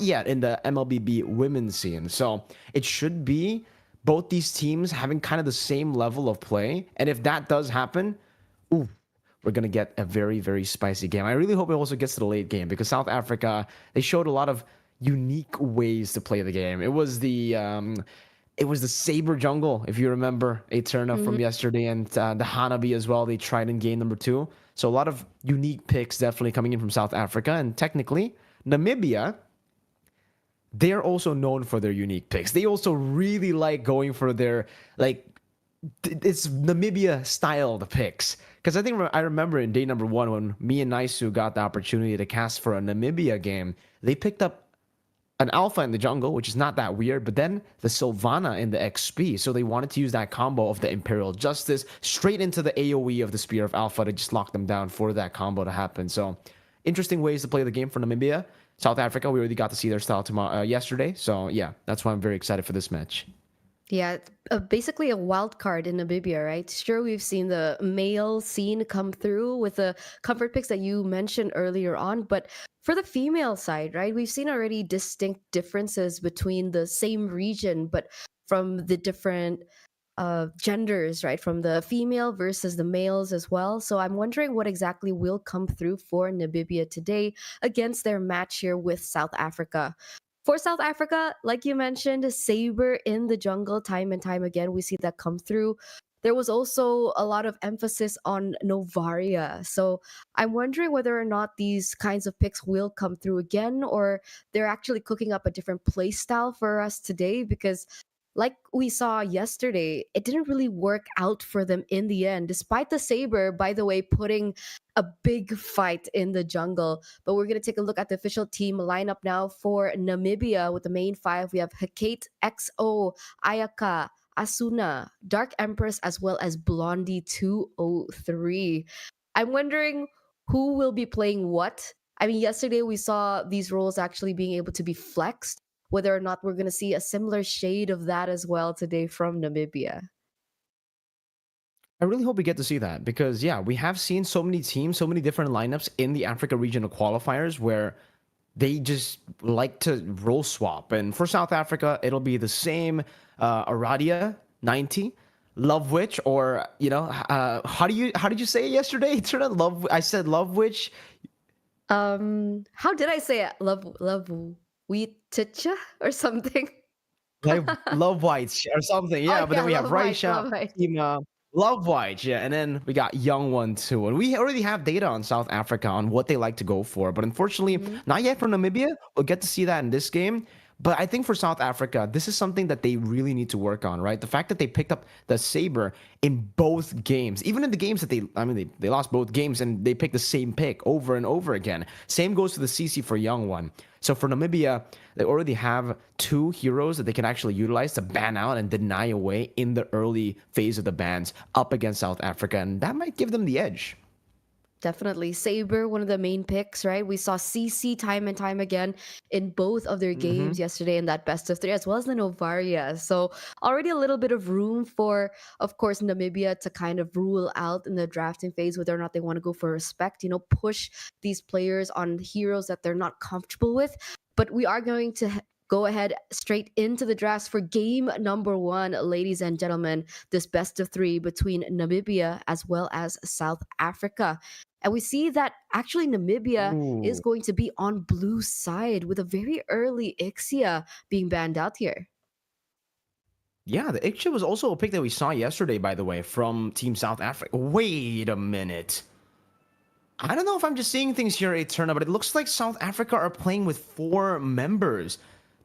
yet in the MLBB women's scene. So it should be both these teams having kind of the same level of play. And if that does happen, ooh, we're going to get a very, very spicy game. I really hope it also gets to the late game because South Africa, they showed a lot of unique ways to play the game. It was the Saber Jungle, if you remember, Eterna Hmm. from yesterday, and the Hanabi as well. They tried in game number two. So a lot of unique picks definitely coming in from South Africa. And technically, Namibia, they're also known for their unique picks. They also really like going for their like it's Namibia styled picks. Because I remember in day number one when me and Naisu got the opportunity to cast for a Namibia game, they picked up an Alpha in the jungle, which is not that weird, but then the Sylvana in the XP. So they wanted to use that combo of the Imperial Justice straight into the AoE of the Spear of Alpha to just lock them down for that combo to happen. So interesting ways to play the game for Namibia. South Africa, we already got to see their style yesterday. So yeah, that's why I'm very excited for this match. Yeah, basically a wild card in Namibia, right? Sure, we've seen the male scene come through with the comfort picks that you mentioned earlier on, but for the female side, right, we've seen already distinct differences between the same region, but from the different genders, right? From the female versus the males as well. So I'm wondering what exactly will come through for Namibia today against their match here with South Africa. For South Africa, like you mentioned, Saber in the jungle time and time again. We see that come through. There was also a lot of emphasis on Novaria. So I'm wondering whether or not these kinds of picks will come through again, or they're actually cooking up a different play style for us today because like we saw yesterday, it didn't really work out for them in the end, despite the Saber, by the way, putting a big fight in the jungle. But we're going to take a look at the official team lineup now for Namibia with the main five. We have Hecate, XO, Ayaka, Asuna, Dark Empress, as well as Blondie 203. I'm wondering who will be playing what. I mean, yesterday we saw these roles actually being able to be flexed, whether or not we're going to see a similar shade of that as well today from Namibia. I really hope we get to see that because, yeah, we have seen so many teams, so many different lineups in the Africa regional qualifiers where they just like to roll swap. And for South Africa, it'll be the same Aradia 90, Love Witch, or, how did you say it yesterday? It's sort of Love. I said Love Witch. How did I say it? Love we ticha or something? Love Whites or something. Oh Yeah, but then yeah, we have love white, Raisha, love white. Fatima, Love White, yeah, and then we got Young One too. And we already have data on South Africa on what they like to go for, but unfortunately, Mhm. not yet for Namibia. We'll get to see that in this game. But I think for South Africa, this is something that they really need to work on, right? The fact that they picked up the Saber in both games, even in the games that they lost both games and they picked the same pick over and over again. Same goes to the CC for Young One. So for Namibia, they already have two heroes that they can actually utilize to ban out and deny away in the early phase of the bans up against South Africa, and that might give them the edge. Definitely. Saber, one of the main picks, right? We saw CC time and time again in both of their Mm-hmm. games yesterday in that best of three, as well as the Novaria. So already a little bit of room for, of course, Namibia to kind of rule out in the drafting phase whether or not they want to go for respect, push these players on heroes that they're not comfortable with. But we are going to go ahead straight into the drafts for game number one, ladies and gentlemen. This best of three between Namibia as well as South Africa. And we see that actually Namibia is Ooh. going to be on blue side with a very early Ixia being banned out here. Yeah, the Ixchel was also a pick that we saw yesterday, by the way, from Team South Africa. Wait a minute. I don't know if I'm just seeing things here, Eterna, but it looks like South Africa are playing with four members.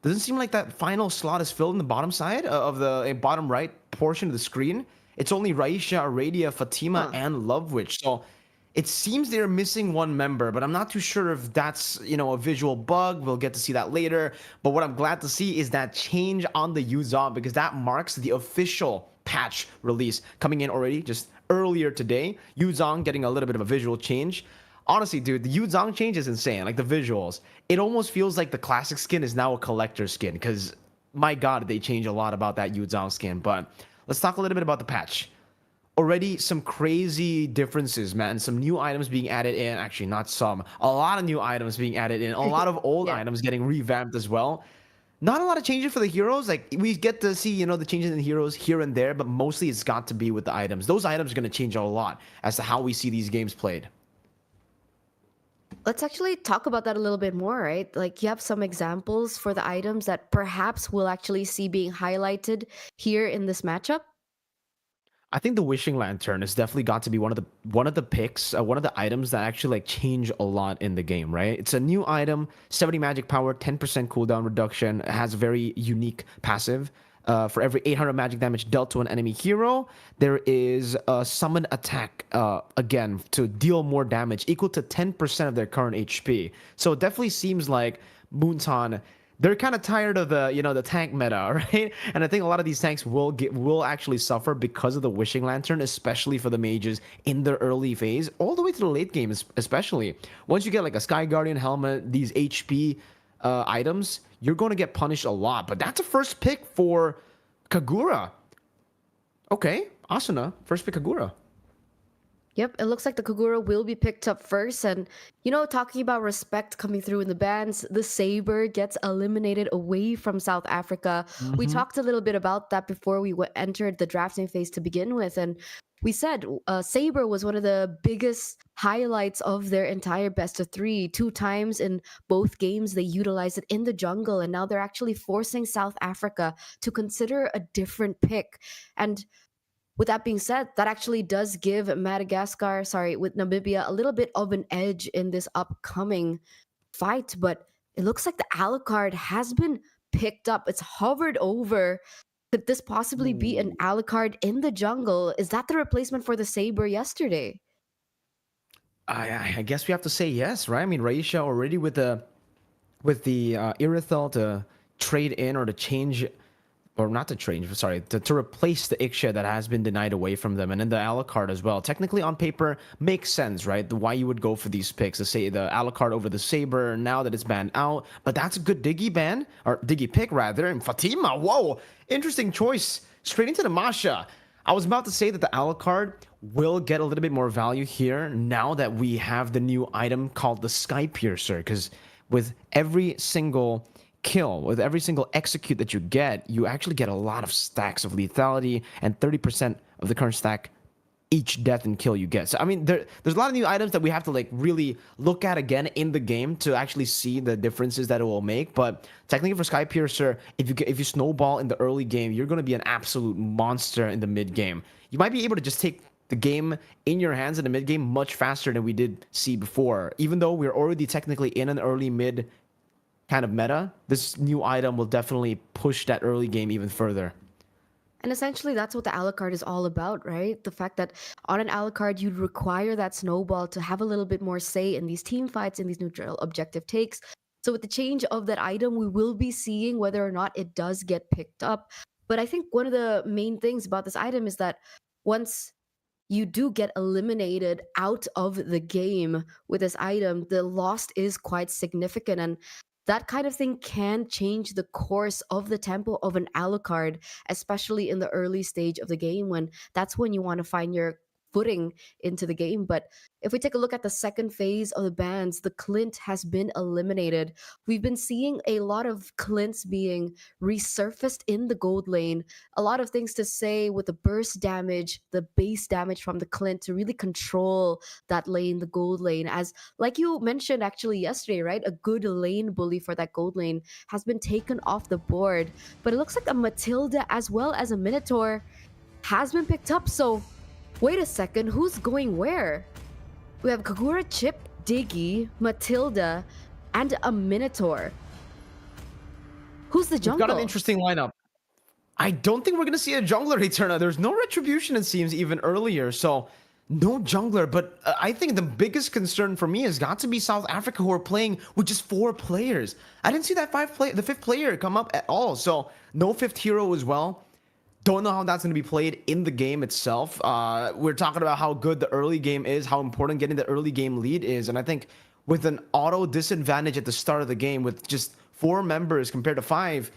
Doesn't seem like that final slot is filled in the bottom side of the bottom right portion of the screen. It's only Raisha, Aradia, Fatima, Huh. and Lovewitch. So it seems they're missing one member, but I'm not too sure if that's, a visual bug. We'll get to see that later. But what I'm glad to see is that change on the Yuzon because that marks the official patch release coming in already just earlier today. Yuzong getting a little bit of a visual change. Honestly, dude, the Yuzong change is insane. Like the visuals, it almost feels like the classic skin is now a collector skin because my god, they change a lot about that Yuzong skin. But let's talk a little bit about the patch. already some crazy differences, man. Some new items being added in. Actually, not some. A lot of new items being added in. A lot of old Yeah. items getting revamped as well. Not a lot of changes for the heroes. Like we get to see, the changes in the heroes here and there, but mostly it's got to be with the items. Those items are going to change a lot as to how we see these games played. Let's actually talk about that a little bit more, right? Like you have some examples for the items that perhaps we'll actually see being highlighted here in this matchup. I think the wishing lantern has definitely got to be one of the picks, one of the items that actually like change a lot in the game, right? It's a new item, 70 magic power, 10% cooldown reduction. It has a very unique passive. For every 800 magic damage dealt to an enemy hero, there is a summon attack again to deal more damage, equal to 10% of their current HP. So it definitely seems like Moonton, they're kind of tired of the tank meta, right? And I think a lot of these tanks will actually suffer because of the wishing lantern, especially for the mages in the early phase, all the way to the late game, especially once you get like a Sky Guardian helmet, these HP items, you're going to get punished a lot. But that's a first pick for Kagura. Okay, Asuna, first pick Kagura. Yep, it looks like the Kagura will be picked up first. And, talking about respect coming through in the bans, the Saber gets eliminated away from South Africa. We Mm-hmm. talked a little bit about that before we entered the drafting phase to begin with. And we said Saber was one of the biggest highlights of their entire best of three. Two times in both games, they utilized it in the jungle. And now they're actually forcing South Africa to consider a different pick. And with that being said, that actually does give with Namibia, a little bit of an edge in this upcoming fight. But it looks like the Alucard has been picked up. It's hovered over. Could this possibly be an Alucard in the jungle? Is that the replacement for the Saber yesterday? I guess we have to say yes, right? I mean, Raisha already with the Irithel to trade in or to change, or not to change, sorry, to replace the Ixia that has been denied away from them, and then the Alucard as well. Technically, on paper, makes sense, right? Why you would go for these picks, to say the Alucard over the Saber now that it's banned out. But that's a good Diggy ban, or Diggy pick rather. And Fatima, whoa, interesting choice. Straight into the Masha. I was about to say that the Alucard will get a little bit more value here now that we have the new item called the Sky Piercer, because with every single kill, with every single execute that you get, you actually get a lot of stacks of lethality and 30% of the current stack each death and kill you get. So I mean, there's a lot of new items that we have to like really look at again in the game to actually see the differences that it will make. But technically for Sky Piercer, if you snowball in the early game, you're going to be an absolute monster in the mid game. You might be able to just take the game in your hands in the mid game much faster than we did see before. Even though we're already technically in an early mid kind of meta, this new item will definitely push that early game even further. And essentially, that's what the Alucard is all about, right? The fact that on an Alucard, you'd require that snowball to have a little bit more say in these team fights, in these neutral objective takes. So, with the change of that item, we will be seeing whether or not it does get picked up. But I think one of the main things about this item is that once you do get eliminated out of the game with this item, the loss is quite significant. And that kind of thing can change the course of the tempo of an Alucard, especially in the early stage of the game when that's when you want to find your footing into the game. But if we take a look at the second phase of the bans, the Clint has been eliminated. We've been seeing a lot of Clints being resurfaced in the gold lane. A lot of things to say with the burst damage, the base damage from the Clint to really control that lane, the gold lane. As like you mentioned actually yesterday, right? A good lane bully for that gold lane has been taken off the board. But it looks like a Matilda as well as a Minotaur has been picked up. So wait a second, who's going where? We have Kagura, Chip, Diggy, Matilda, and a Minotaur. Who's the We've jungle? got an interesting lineup. I don't think we're going to see a jungler return. There's no retribution, it seems, even earlier. So, no jungler. But I think the biggest concern for me has got to be South Africa, who are playing with just 4 players. I didn't see that the 5th player come up at all. So, no 5th hero as well. Don't know how that's going to be played in the game itself. We're talking about how good the early game is, how important getting the early game lead is. And I think with an auto disadvantage at the start of the game, with just 4 members compared to 5,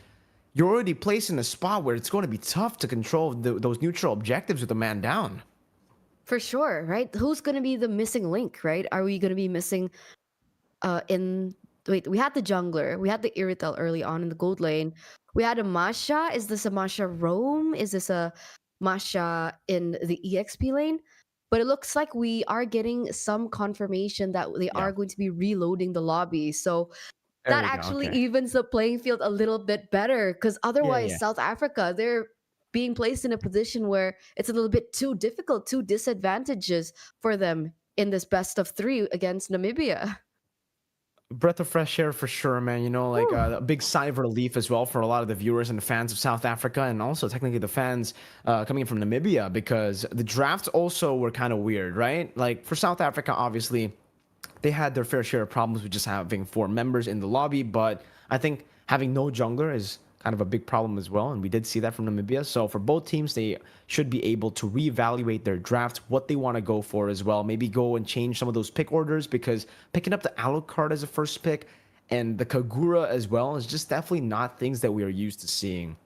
you're already placed in a spot where it's going to be tough to control those neutral objectives with a man down. For sure, right? Who's going to be the missing link, right? Are we going to be missing in wait, we had the jungler, we had the Iritel early on in the gold lane. We had a Masha. Is this a Masha roam? Is this a Masha in the EXP lane? But it looks like we are getting some confirmation that they Yeah. are going to be reloading the lobby. So There that you go. actually Okay. evens the playing field a little bit better because Yeah, otherwise yeah. South Africa, they're being placed in a position where it's a little bit too difficult, too disadvantages for them in this best of three against Namibia. Breath of fresh air for sure, man. You know, like Whew. a big sigh of relief as well for a lot of the viewers and the fans of South Africa, and also technically the fans coming in from Namibia, because the drafts also were kind of weird, right? Like for South Africa, obviously, they had their fair share of problems with just having four members in the lobby, but I think having no jungler is kind of a big problem as well, and we did see that from Namibia. So for both teams, they should be able to reevaluate their draft, what they want to go for as well. Maybe go and change some of those pick orders, because picking up the Alucard as a first pick and the Kagura as well is just definitely not things that we are used to seeing.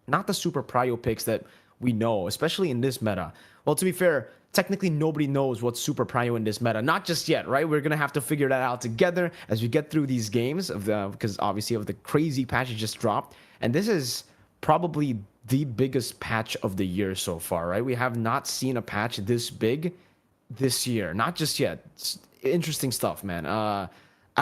Not the super prio picks that we know, especially in this meta. Well, to be fair, technically nobody knows what's super prio in this meta. Not just yet, right? We're gonna have to figure that out together as we get through these games of the, because obviously of the crazy patch it just dropped. And this is probably the biggest patch of the year so far, right? We have not seen a patch this big this year. Not just yet. It's interesting stuff, man. I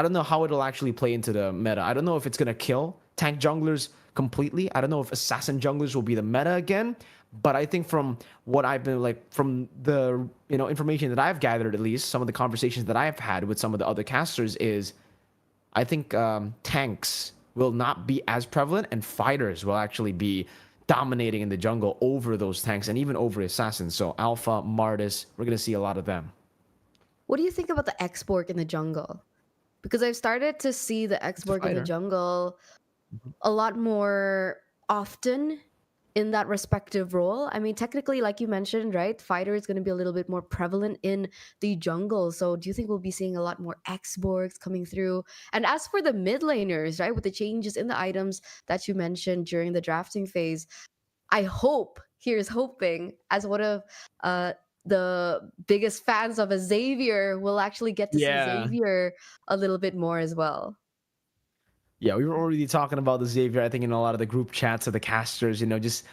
don't know how it'll actually play into the meta. I don't know if it's gonna kill tank junglers completely. I don't know if assassin junglers will be the meta again. But I think from what I've been like, from the information that I've gathered, at least some of the conversations that I've had with some of the other casters, is I think tanks will not be as prevalent, and fighters will actually be dominating in the jungle over those tanks and even over assassins. So Alpha, Martis, we're gonna see a lot of them. What do you think about the Xborg in the jungle? Because I've started to see the It's a Xborg in the fighter. jungle a lot more often in that respective role. I mean, technically, like you mentioned, right, fighter is going to be a little bit more prevalent in the jungle. So, do you think we'll be seeing a lot more Xborgs coming through? And as for the mid laners, right, with the changes in the items that you mentioned during the drafting phase, I hope, here's hoping, as one of uh, the biggest fans of a Xavier, will actually get to see Yeah. Xavier a little bit more as well. Yeah, we were already talking about the Xavier, I think, in a lot of the group chats of the casters, just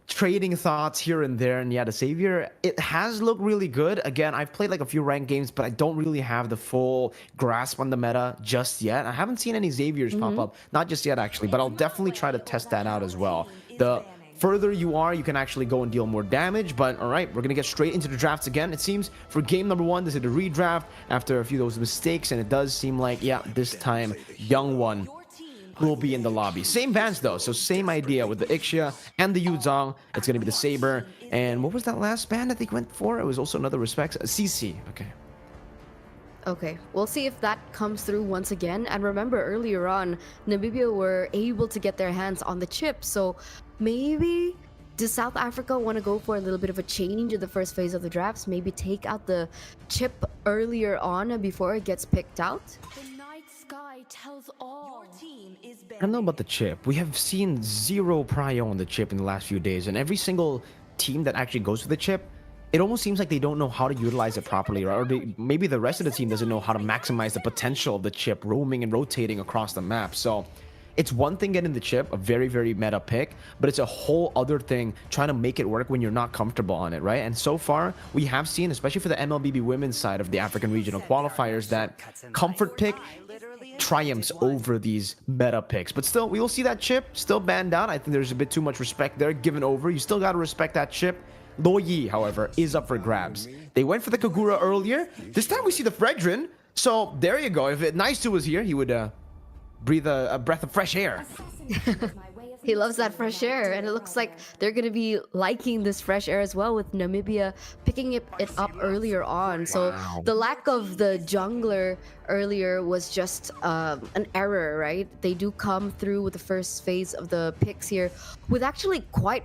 trading thoughts here and there. And yeah, the Xavier, it has looked really good. Again, I've played like a few ranked games, but I don't really have the full grasp on the meta just yet. I haven't seen any Xaviers pop Hmm. up, not just yet actually, but I'll definitely try to test that out as well. The further you are, you can actually go and deal more damage. But all right, we're gonna get straight into the drafts again. It seems for game number one, this is the redraft after a few of those mistakes, and it does seem like, yeah, this time Young One will be in the lobby. Same bans though, so same idea with the Ixia and the Yuzong. It's gonna be the Saber. And what was that last ban that they went for? It was also another respect. CC. Okay. Okay, we'll see if that comes through once again. And remember, earlier on, Namibia were able to get their hands on the chip. So maybe does South Africa want to go for a little bit of a change in the first phase of the drafts? Maybe take out the chip earlier on before it gets picked out? The night sky tells all. Your team is I don't know about the chip. We have seen zero prio on the chip in the last few days, and every single team that actually goes for the chip, it almost seems like they don't know how to utilize it properly, right? Or maybe the rest of the team doesn't know how to maximize the potential of the chip roaming and rotating across the map. So it's one thing getting the chip, a very, very meta pick, but it's a whole other thing trying to make it work when you're not comfortable on it, right? And so far, we have seen, especially for the MLBB women's side of the African regional qualifiers, that comfort pick triumphs over these meta picks. But still, we will see that chip still banned out. I think there's a bit too much respect there given over. You still got to respect that chip. Lo Yi, however, is up for grabs. They went for the Kagura earlier. This time we see the Fredrin. So there you go. If Nice2 was here, he would breathe a breath of fresh air. He loves that fresh air, and it looks like they're going to be liking this fresh air as well, with Namibia picking it up earlier on. So Wow. the lack of the jungler earlier was just an error, right? They do come through with the first phase of the picks here with actually quite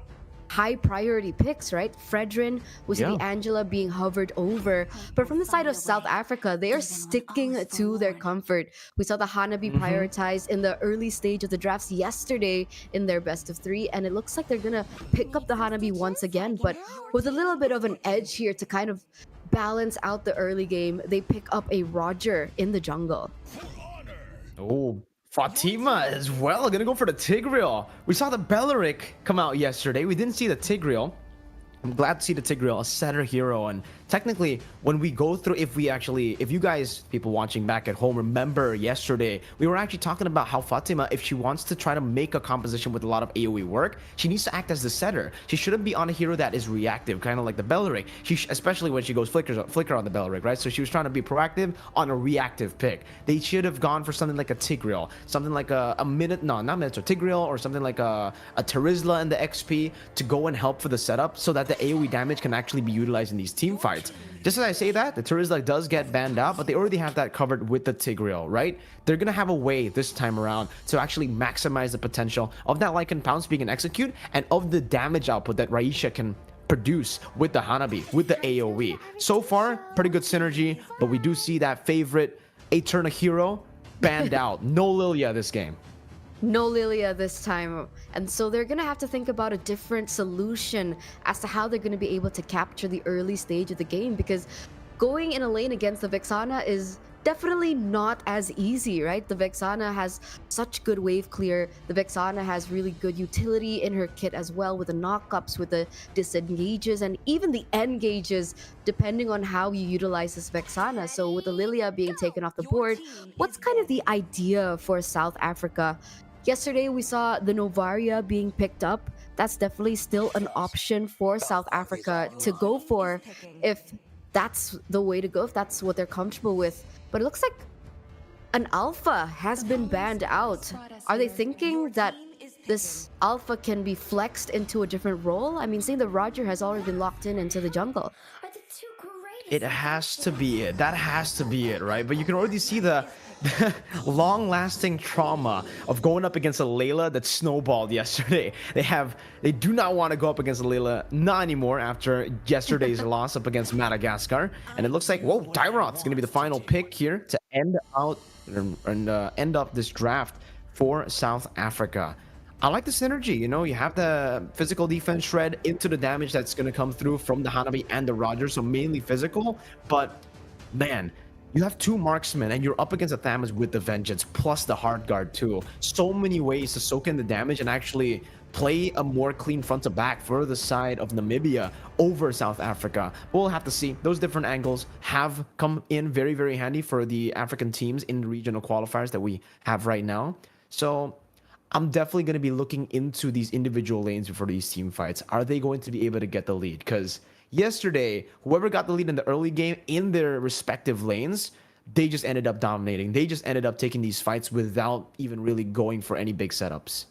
high priority picks, right? Fredrin, we see the Yeah. Angela being hovered over. But from the side of South Africa, they are sticking to their comfort. We saw the Hanabi Mm-hmm. prioritized in the early stage of the drafts yesterday in their best of three, and it looks like they're gonna pick up the Hanabi once again, but with a little bit of an edge here to kind of balance out the early game. They pick up a Roger in the jungle. Oh, Fatima as well. Gonna go for the Tigreal. We saw the Belleric come out yesterday. We didn't see the Tigreal. I'm glad to see the Tigreal, a setter hero. And technically, when we go through, if you guys, people watching back at home, remember yesterday, we were actually talking about how Fatima, if she wants to try to make a composition with a lot of AoE work, she needs to act as the setter. She shouldn't be on a hero that is reactive, kind of like the Belleric. Especially when she goes flicker on the Belleric, right? So she was trying to be proactive on a reactive pick. They should have gone for something like a Tigreal, something like a Tigreal, or something like a Terizla in the XP to go and help for the setup so that the AoE damage can actually be utilized in these team fights. Just as I say that, the Terizla does get banned out, but they already have that covered with the Tigreal, right? They're gonna have a way this time around to actually maximize the potential of that Lycan Pounce being an execute and of the damage output that Raisha can produce with the Hanabi, with the AoE. So far, pretty good synergy, but we do see that favorite Eterna hero banned out. No Lilia this game. No Lilia this time. And so they're going to have to think about a different solution as to how they're going to be able to capture the early stage of the game, because going in a lane against the Vexana is definitely not as easy, right? The Vexana has such good wave clear. The Vexana has really good utility in her kit as well, with the knockups, with the disengages, and even the engages, depending on how you utilize this Vexana. So with the Lilia being taken off the board, what's kind of the idea for South Africa? Yesterday, we saw the Novaria being picked up. That's definitely still an option for South Africa to go for if that's the way to go, if that's what they're comfortable with. But it looks like an Alpha has been banned out. Are they thinking that this Alpha can be flexed into a different role? I mean, seeing the Roger has already been locked in into the jungle. It has to be it. That has to be it, right? But you can already see the long-lasting trauma of going up against a Layla that snowballed yesterday. They do not want to go up against a Layla, not anymore, after yesterday's loss up against Madagascar. And it looks like, whoa, Tyroth is going to be the final pick here to end out and end up this draft for South Africa. I like the synergy, you know, you have the physical defense shred into the damage that's going to come through from the Hanabi and the Roger, so mainly physical, but man, you have two marksmen and you're up against a Thamus with the Vengeance plus the Hard Guard too. So many ways to soak in the damage and actually play a more clean front to back for the side of Namibia over South Africa. We'll have to see. Those different angles have come in very, very handy for the African teams in the regional qualifiers that we have right now. So I'm definitely going to be looking into these individual lanes before these team fights. Are they going to be able to get the lead? Because yesterday, whoever got the lead in the early game in their respective lanes, they just ended up dominating. They just ended up taking these fights without even really going for any big setups.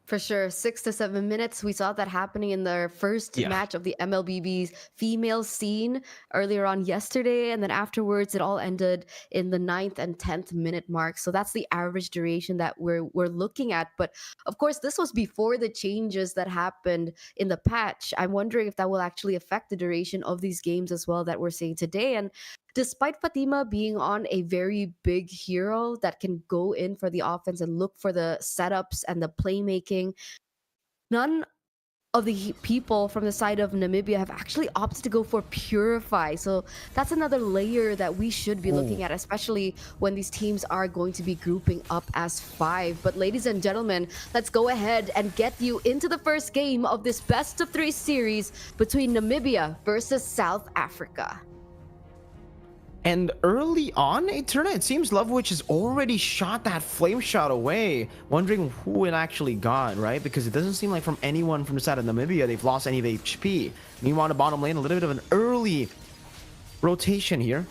For sure, 6 to 7 minutes. We saw that happening in their first match of the MLBB's female scene earlier on yesterday, and then afterwards it all ended in the 9th and 10th minute mark. So that's the average duration that we're looking at. But of course, this was before the changes that happened in the patch. I'm wondering if that will actually affect the duration of these games as well that we're seeing today. And despite Fatima being on a very big hero that can go in for the offense and look for the setups and the playmaking, none of the people from the side of Namibia have actually opted to go for Purify. So that's another layer that we should be looking at, especially when these teams are going to be grouping up as 5. But ladies and gentlemen, let's go ahead and get you into the first game of this best of 3 series between Namibia versus South Africa. And early on, Eterna, it seems Lovewitch has already shot that flame shot away, wondering who it actually got, right? Because it doesn't seem like from anyone from the side of Namibia they've lost any of HP. Meanwhile, the bottom lane, a little bit of an early rotation here.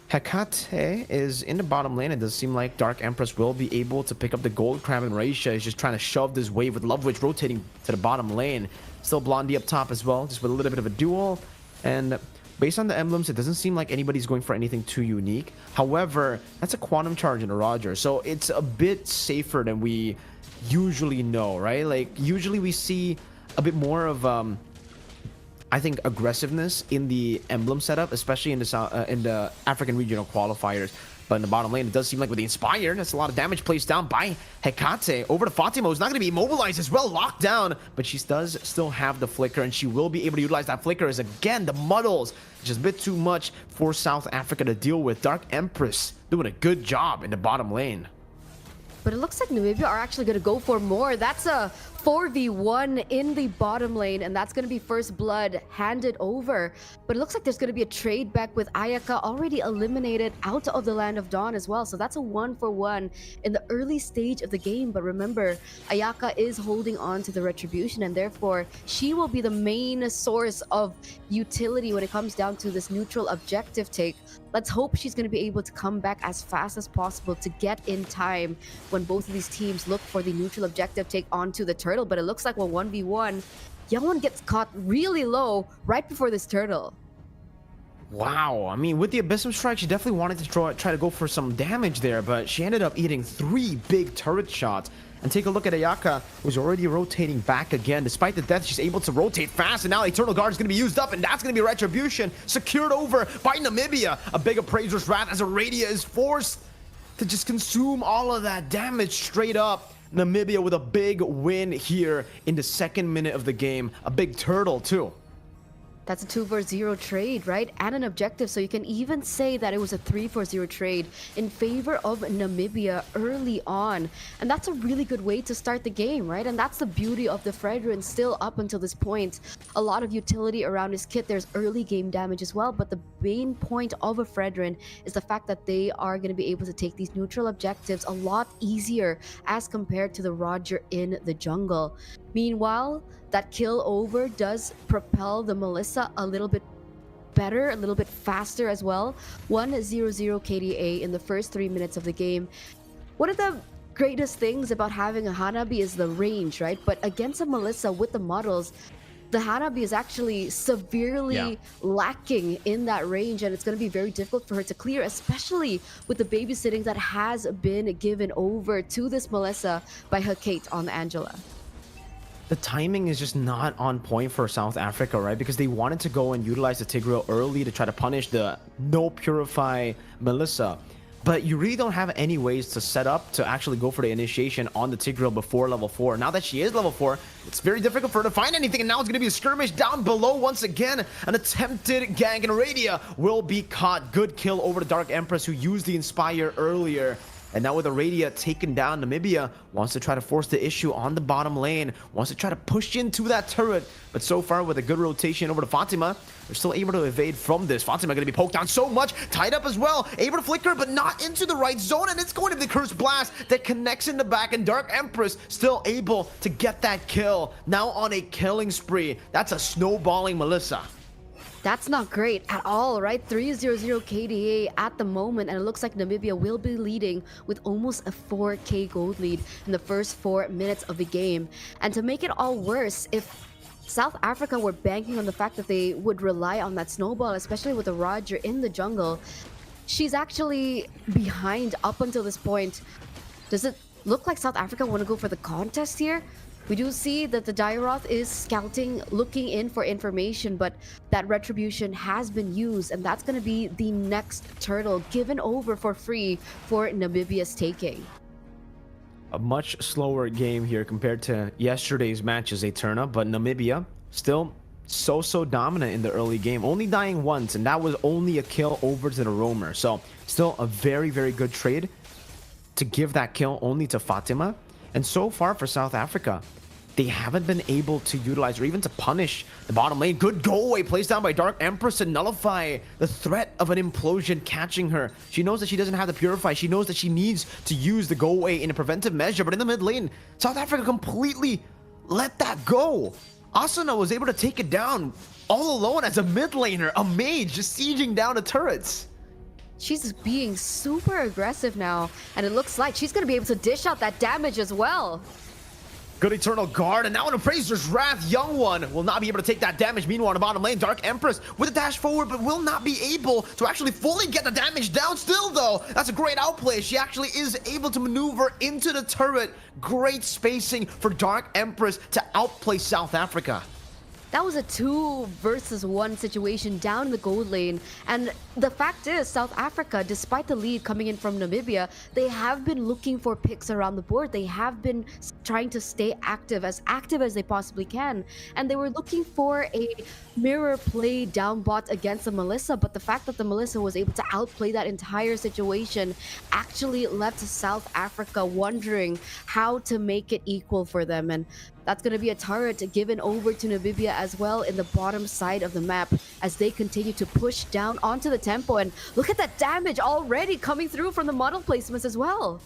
Hecate is in the bottom lane. It does seem like Dark Empress will be able to pick up the gold crab, and Raisha is just trying to shove this wave with Lovewitch rotating to the bottom lane. Still Blondie up top as well, just with a little bit of a duel. And based on the emblems, it doesn't seem like anybody's going for anything too unique. However, that's a Quantum Charge and a Roger, so it's a bit safer than we usually know, right? Like, usually we see a bit more of I think aggressiveness in the emblem setup, especially in the African regional qualifiers. But in the bottom lane, it does seem like with the Inspire, that's a lot of damage placed down by Hecate. Over to Fatima, who's not going to be immobilized as well, locked down. But she does still have the Flicker, and she will be able to utilize that Flicker as, again, the muddles. Just a bit too much for South Africa to deal with. Dark Empress doing a good job in the bottom lane. But it looks like Namibia are actually going to go for more. That's a 4v1 in the bottom lane, and that's going to be first blood handed over. But it looks like there's going to be a trade back with Ayaka already eliminated out of the Land of Dawn as well. So that's a 1-for-1 in the early stage of the game. But remember, Ayaka is holding on to the Retribution, and therefore she will be the main source of utility when it comes down to this neutral objective take. Let's hope she's going to be able to come back as fast as possible to get in time when both of these teams look for the neutral objective take onto the turtle. But it looks like 1v1, Youngwon gets caught really low right before this turtle. Wow, I mean, with the Abyssum Strike, she definitely wanted to try to go for some damage there, but she ended up eating 3 big turret shots. And take a look at Ayaka, who's already rotating back again. Despite the death, she's able to rotate fast, and now Eternal Guard is going to be used up, and that's going to be Retribution secured over by Namibia. A big Appraiser's Wrath as Aradia is forced to just consume all of that damage straight up. Namibia with a big win here in the 2nd minute of the game. A big turtle, too. That's a 2-for-0 trade, right? And an objective. So you can even say that it was a 3-for-0 trade in favor of Namibia early on. And that's a really good way to start the game, right? And that's the beauty of the Fredrin still up until this point. A lot of utility around his kit. There's early game damage as well. But the main point of a Fredrin is the fact that they are going to be able to take these neutral objectives a lot easier as compared to the Roger in the jungle. Meanwhile, that kill over does propel the Melissa a little bit better, a little bit faster as well. 1-0-0 KDA in the first 3 minutes of the game. One of the greatest things about having a Hanabi is the range, right? But against a Melissa with the models, the Hanabi is actually severely lacking in that range, and it's going to be very difficult for her to clear, especially with the babysitting that has been given over to this Melissa by Hecate on Angela. The timing is just not on point for South Africa, right? Because they wanted to go and utilize the Tigreal early to try to punish the no Purify Melissa. But you really don't have any ways to set up to actually go for the initiation on the Tigreal before level 4. Now that she is level 4, it's very difficult for her to find anything. And now it's going to be a skirmish down below once again. An attempted gank, and Aradia will be caught. Good kill over the Dark Empress, who used the Inspire earlier. And now with Aradia taken down, Namibia wants to try to force the issue on the bottom lane, wants to try to push into that turret. But so far, with a good rotation over to Fatima, they're still able to evade from this. Fatima going to be poked down so much, tied up as well, able to flicker, but not into the right zone. And it's going to be the Cursed Blast that connects in the back, and Dark Empress still able to get that kill. Now on a killing spree. That's a snowballing Melissa. That's not great at all, right? 3-0-0 KDA at the moment, and it looks like Namibia will be leading with almost a 4k gold lead in the first 4 minutes of the game. And to make it all worse, if South Africa were banking on the fact that they would rely on that snowball, especially with the Roger in the jungle, she's actually behind up until this point. Does it look like South Africa want to go for the contest here? We do see that the Dairoth is scouting, looking in for information, but that Retribution has been used, and that's going to be the next turtle given over for free for Namibia's taking. A much slower game here compared to yesterday's matches, Eterna, but Namibia still so dominant in the early game, only dying once, and that was only a kill over to the Roamer. So still a very good trade to give that kill only to Fatima. And so far for South Africa, they haven't been able to utilize or even to punish the bottom lane. Good go away placed down by Dark Empress to nullify the threat of an implosion catching her. She knows that she doesn't have the Purify. She knows that she needs to use the go away in a preventive measure. But in the mid lane, South Africa completely let that go. Asuna was able to take it down all alone as a mid laner, a mage just sieging down the turrets. She's being super aggressive now, and it looks like she's going to be able to dish out that damage as well. Good Eternal Guard, and now an Appraiser's Wrath. Young One will not be able to take that damage. Meanwhile, in the bottom lane, Dark Empress with a dash forward, but will not be able to actually fully get the damage down. Still, though, that's a great outplay. She actually is able to maneuver into the turret. Great spacing for Dark Empress to outplay South Africa. That was a 2 versus 1 situation down in the gold lane. And the fact is, South Africa, despite the lead coming in from Namibia, they have been looking for picks around the board. They have been trying to stay active as they possibly can. And they were looking for a mirror play down bot against the Melissa. But the fact that the Melissa was able to outplay that entire situation actually left South Africa wondering how to make it equal for them. And that's going to be a turret given over to Namibia as well in the bottom side of the map as they continue to push down onto the tempo. And look at that damage already coming through from the model placements as well.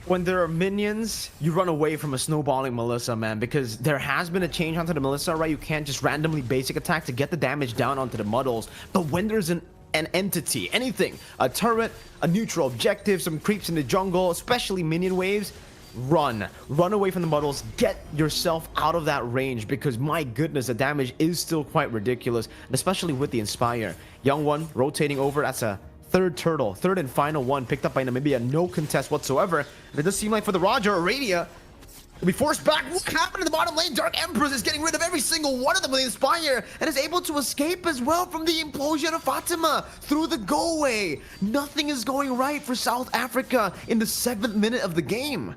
When there are minions, you run away from a snowballing Melissa, man, because there has been a change onto the Melissa, right? You can't just randomly basic attack to get the damage down onto the muddles. But when there's an entity, anything, a turret, a neutral objective, some creeps in the jungle, especially minion waves, run away from the muddles, get yourself out of that range, because my goodness, the damage is still quite ridiculous, and especially with the Inspire. Young One rotating over, that's a third and final one picked up by Namibia, no contest whatsoever. And it does seem like for the Roger Aradia to be forced back. What happened in the bottom lane? Dark Empress is getting rid of every single one of them with the Inspire and is able to escape as well from the implosion of Fatima through the go away. Nothing is going right for South Africa in the 7th minute of the game.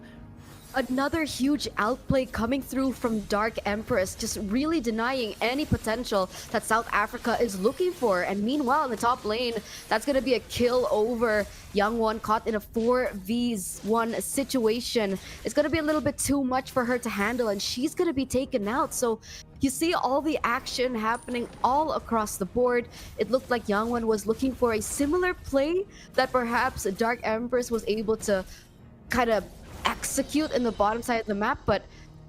Another huge outplay coming through from Dark Empress, just really denying any potential that South Africa is looking for. And meanwhile, in the top lane, that's going to be a kill over Young One, caught in a 4v1 situation. It's going to be a little bit too much for her to handle, and she's going to be taken out. So you see all the action happening all across the board. It looked like Young One was looking for a similar play that perhaps Dark Empress was able to kind of execute in the bottom side of the map, but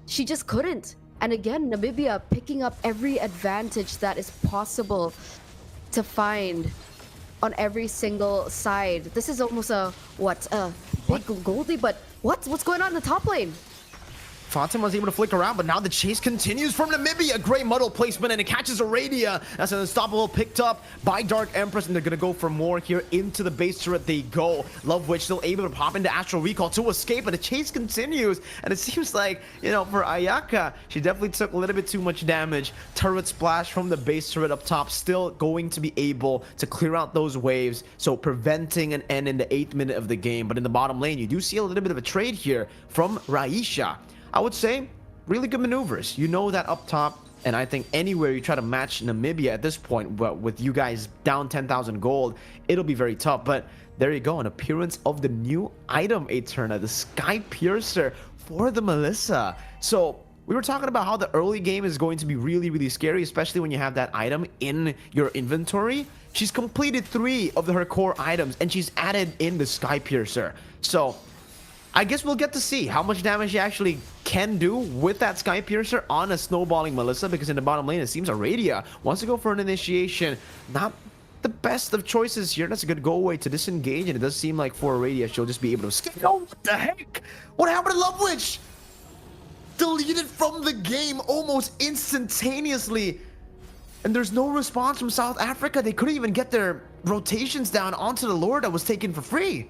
she just couldn't. And again, Namibia picking up every advantage that is possible to find on every single side. This is almost a big Goldie, but what's going on in the top lane? Fatima's able to flicker out, but now the chase continues from Namibia. Great muddle placement, and it catches Aradia. That's an unstoppable picked up by Dark Empress, and they're going to go for more here. Into the base turret they go. Love Witch still able to pop into Astral Recall to escape, but the chase continues. And it seems like, you know, for Ayaka, she definitely took a little bit too much damage. Turret splash from the base turret up top, still going to be able to clear out those waves, so preventing an end in the 8th minute of the game. But in the bottom lane, you do see a little bit of a trade here from Raisha. I would say really good maneuvers. You know that up top, and I think anywhere you try to match Namibia at this point, but with you guys down 10,000 gold, it'll be very tough. But there you go, an appearance of the new item, Eterna, the Sky Piercer for the Melissa. So we were talking about how the early game is going to be really, really scary, especially when you have that item in your inventory. She's completed 3 of her core items, and she's added in the Sky Piercer. So I guess we'll get to see how much damage she actually can do with that Sky Piercer on a snowballing Melissa, because in the bottom lane, it seems Aradia wants to go for an initiation. Not the best of choices here. That's a good go away to disengage, and it does seem like for Aradia, she'll just be able to escape. Oh, what the heck? What happened to Love Witch? Deleted from the game almost instantaneously. And there's no response from South Africa. They couldn't even get their rotations down onto the lore that was taken for free.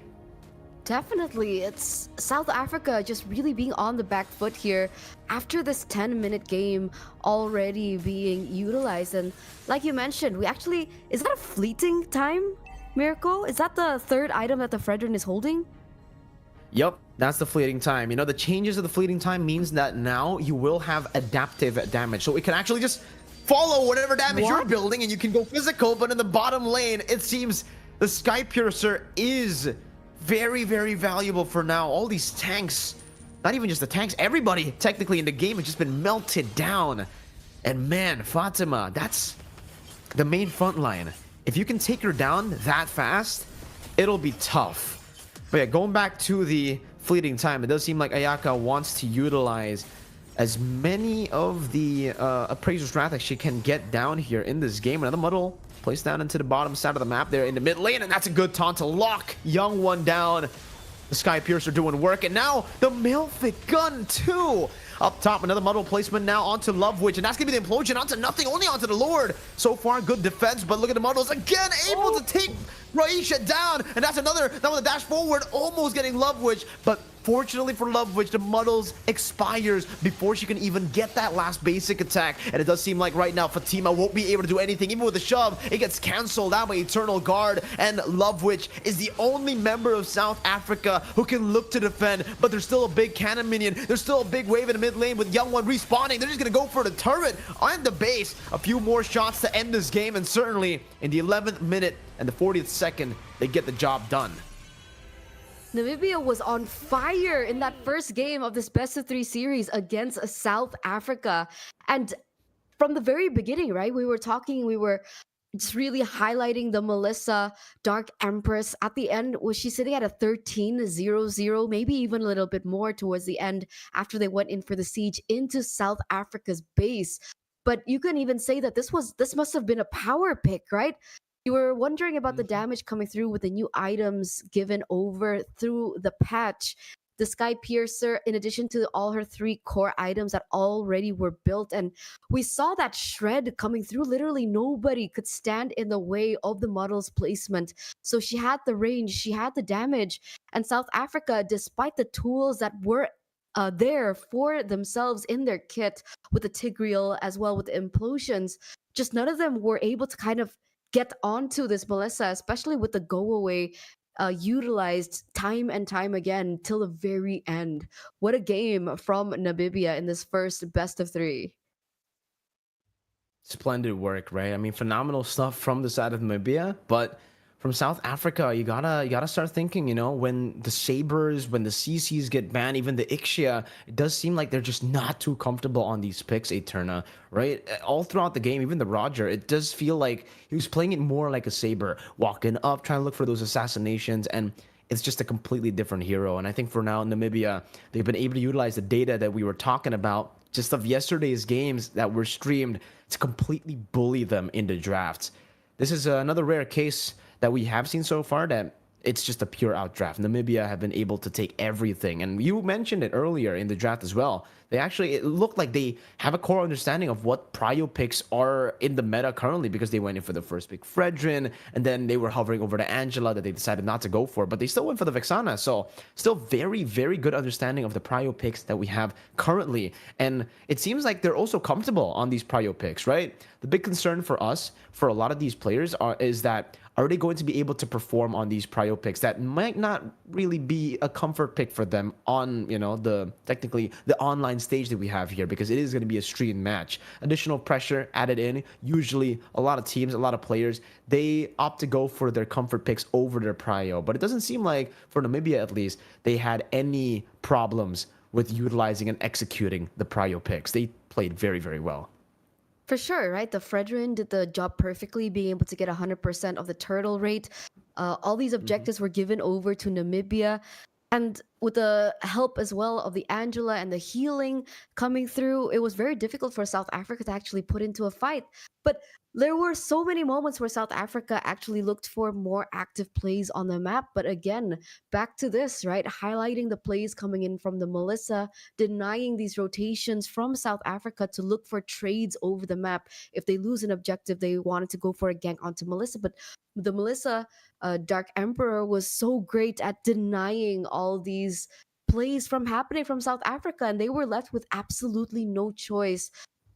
Definitely, it's South Africa just really being on the back foot here after this 10-minute game already being utilized. And like you mentioned, is that a fleeting time, Miracle? Is that the 3rd item that the Fredrin is holding? Yep, that's the fleeting time. You know, the changes of the fleeting time means that now you will have adaptive damage. So it can actually just follow whatever damage you're building, and you can go physical. But in the bottom lane, it seems the Sky Piercer is very, very valuable for now. All these tanks, not even just the tanks, everybody technically in the game has just been melted down. And man, Fatima, that's the main front line. If you can take her down that fast, it'll be tough. But yeah, going back to the fleeting time, it does seem like Ayaka wants to utilize as many of the Appraiser's Wrath as she can get down here in this game. Another muddle placed down into the bottom side of the map there in the mid lane, and that's a good taunt to lock Young One down. The Sky Piercer doing work, and now the Malefic Gun too. Up top, another muddle placement now onto Love Witch, and that's gonna be the implosion onto nothing, only onto the Lord. So far, good defense, but look at the muddles again, able to take Raisha down, and that's another. That was a dash forward, almost getting Love Witch, but fortunately for Love Witch, the muddles expires before she can even get that last basic attack, and it does seem like right now Fatima won't be able to do anything. Even with the shove, it gets cancelled out by Eternal Guard, and Love Witch is the only member of South Africa who can look to defend, but there's still a big cannon minion. There's still a big wave in the mid lane with Young One respawning. They're just gonna go for the turret on the base. A few more shots to end this game, and certainly in the 11th minute and the 40th second, they get the job done. Namibia was on fire in that first game of this best of 3 series against South Africa. And from the very beginning, right, we were just really highlighting the Melissa Dark Empress. At the end, was she sitting at a 13-0-0, maybe even a little bit more towards the end after they went in for the siege into South Africa's base. But you can even say that this must have been a power pick, right? You were wondering about the damage coming through with the new items given over through the patch. The Sky Piercer, in addition to all her 3 core items that already were built. And we saw that shred coming through. Literally nobody could stand in the way of the model's placement. So she had the range, she had the damage. And South Africa, despite the tools that were there for themselves in their kit, with the Tigreal as well with the implosions, just none of them were able to kind of get onto this Melissa, especially with the go away utilized time and time again till the very end. What a game from Namibia in this first best of 3. Splendid work, right? I mean, phenomenal stuff from the side of Namibia, but from South Africa, you gotta start thinking, you know, when the Sabres, when the CCs get banned, even the Ixia, it does seem like they're just not too comfortable on these picks, Eterna, right? All throughout the game, even the Roger, it does feel like he was playing it more like a Saber, walking up, trying to look for those assassinations, and it's just a completely different hero. And I think for now, Namibia, they've been able to utilize the data that we were talking about just of yesterday's games that were streamed to completely bully them into drafts. This is another rare case that we have seen so far that it's just a pure out draft. Namibia have been able to take everything. And you mentioned it earlier in the draft as well. It looked like they have a core understanding of what prio picks are in the meta currently, because they went in for the first pick, Fredrin, and then they were hovering over to Angela that they decided not to go for, but they still went for the Vexana. So still very, very good understanding of the prio picks that we have currently. And it seems like they're also comfortable on these prio picks, right? The big concern for us, for a lot of these players, is that are they going to be able to perform on these prio picks that might not really be a comfort pick for them on, you know, technically the online stage that we have here, because it is going to be a stream match. Additional pressure added in. Usually a lot of teams, a lot of players, they opt to go for their comfort picks over their prio, but it doesn't seem like, for Namibia at least, they had any problems with utilizing and executing the prio picks. They played very, very well. For sure, right? The Fredrin did the job perfectly, being able to get 100% of the turtle rate. All these objectives were given over to Namibia. And with the help as well of the Angela and the healing coming through, it was very difficult for South Africa to actually put into a fight. But there were so many moments where South Africa actually looked for more active plays on the map. But again, back to this, right? Highlighting the plays coming in from the Melissa, denying these rotations from South Africa to look for trades over the map. If they lose an objective, they wanted to go for a gank onto Melissa. But the Melissa Dark Emperor was so great at denying all these plays from happening from South Africa, and they were left with absolutely no choice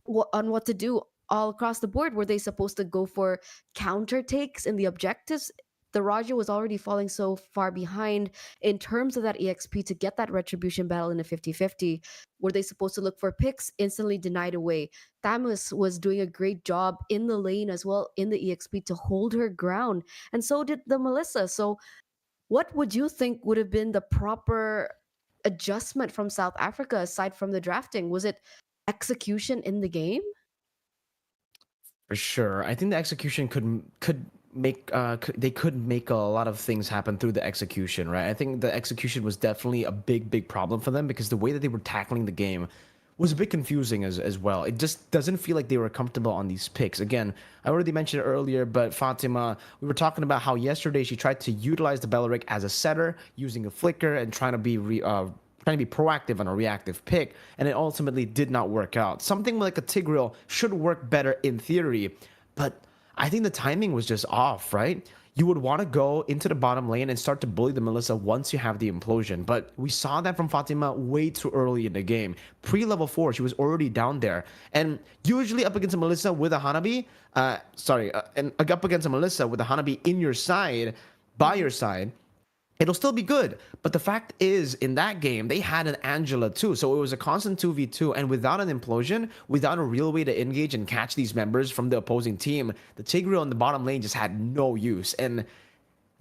on what to do. All across the board, were they supposed to go for counter takes in the objectives? The Raja was already falling so far behind in terms of that EXP to get that retribution battle in a 50-50. Were they supposed to look for picks? Instantly denied away. Thamus was doing a great job in the lane as well in the EXP to hold her ground, and so did the Melissa. So what would you think would have been the proper adjustment from South Africa aside from the drafting? Was it execution in the game? For sure. I think the execution could make they could make a lot of things happen through the execution, right? I think the execution was definitely a big problem for them, because the way that they were tackling the game was a bit confusing as well. It just doesn't feel like they were comfortable on these picks. Again, I already mentioned it earlier, but Fatima, we were talking about how yesterday she tried to utilize the Belleric as a setter, using a flicker and trying to be proactive on a reactive pick, and it ultimately did not work out. Something like a Tigreal should work better in theory, but I think the timing was just off, right? You would want to go into the bottom lane and start to bully the Melissa once you have the implosion. But we saw that from Fatima way too early in the game. Pre-level 4, she was already down there. And usually up against a Melissa with a Hanabi, and up against a Melissa with a Hanabi in your side, by your side, it'll still be good. But the fact is, in that game, they had an Angela too. So it was a constant 2v2. And without an implosion, without a real way to engage and catch these members from the opposing team, the Tigreal in the bottom lane just had no use. And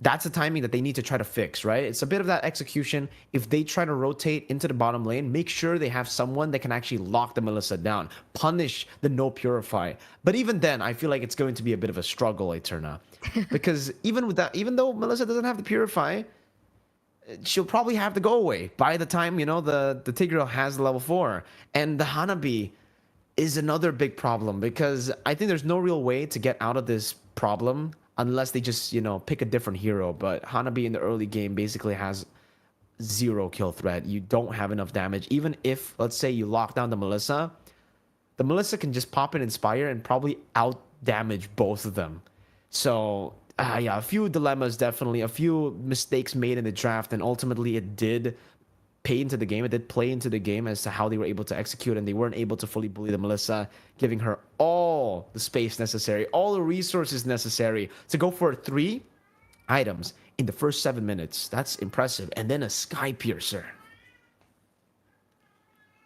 that's the timing that they need to try to fix, right? It's a bit of that execution. If they try to rotate into the bottom lane, make sure they have someone that can actually lock the Melissa down, punish the no purify. But even then, I feel like it's going to be a bit of a struggle, Eterna. Because even with that, even though Melissa doesn't have the purify, she'll probably have to go away by the time, the Tigreal has level 4. And the Hanabi is another big problem, because I think there's no real way to get out of this problem unless they just, pick a different hero. But Hanabi in the early game basically has 0 kill threat. You don't have enough damage. Even if, let's say, you lock down the Melissa can just pop and Inspire and probably out damage both of them. So yeah, a few dilemmas, definitely, a few mistakes made in the draft, and ultimately it did pay into the game. It did play into the game as to how they were able to execute, and they weren't able to fully bully the Melissa, giving her all the space necessary, all the resources necessary to go for 3 items in the first 7 minutes. That's impressive. And then a Sky Piercer.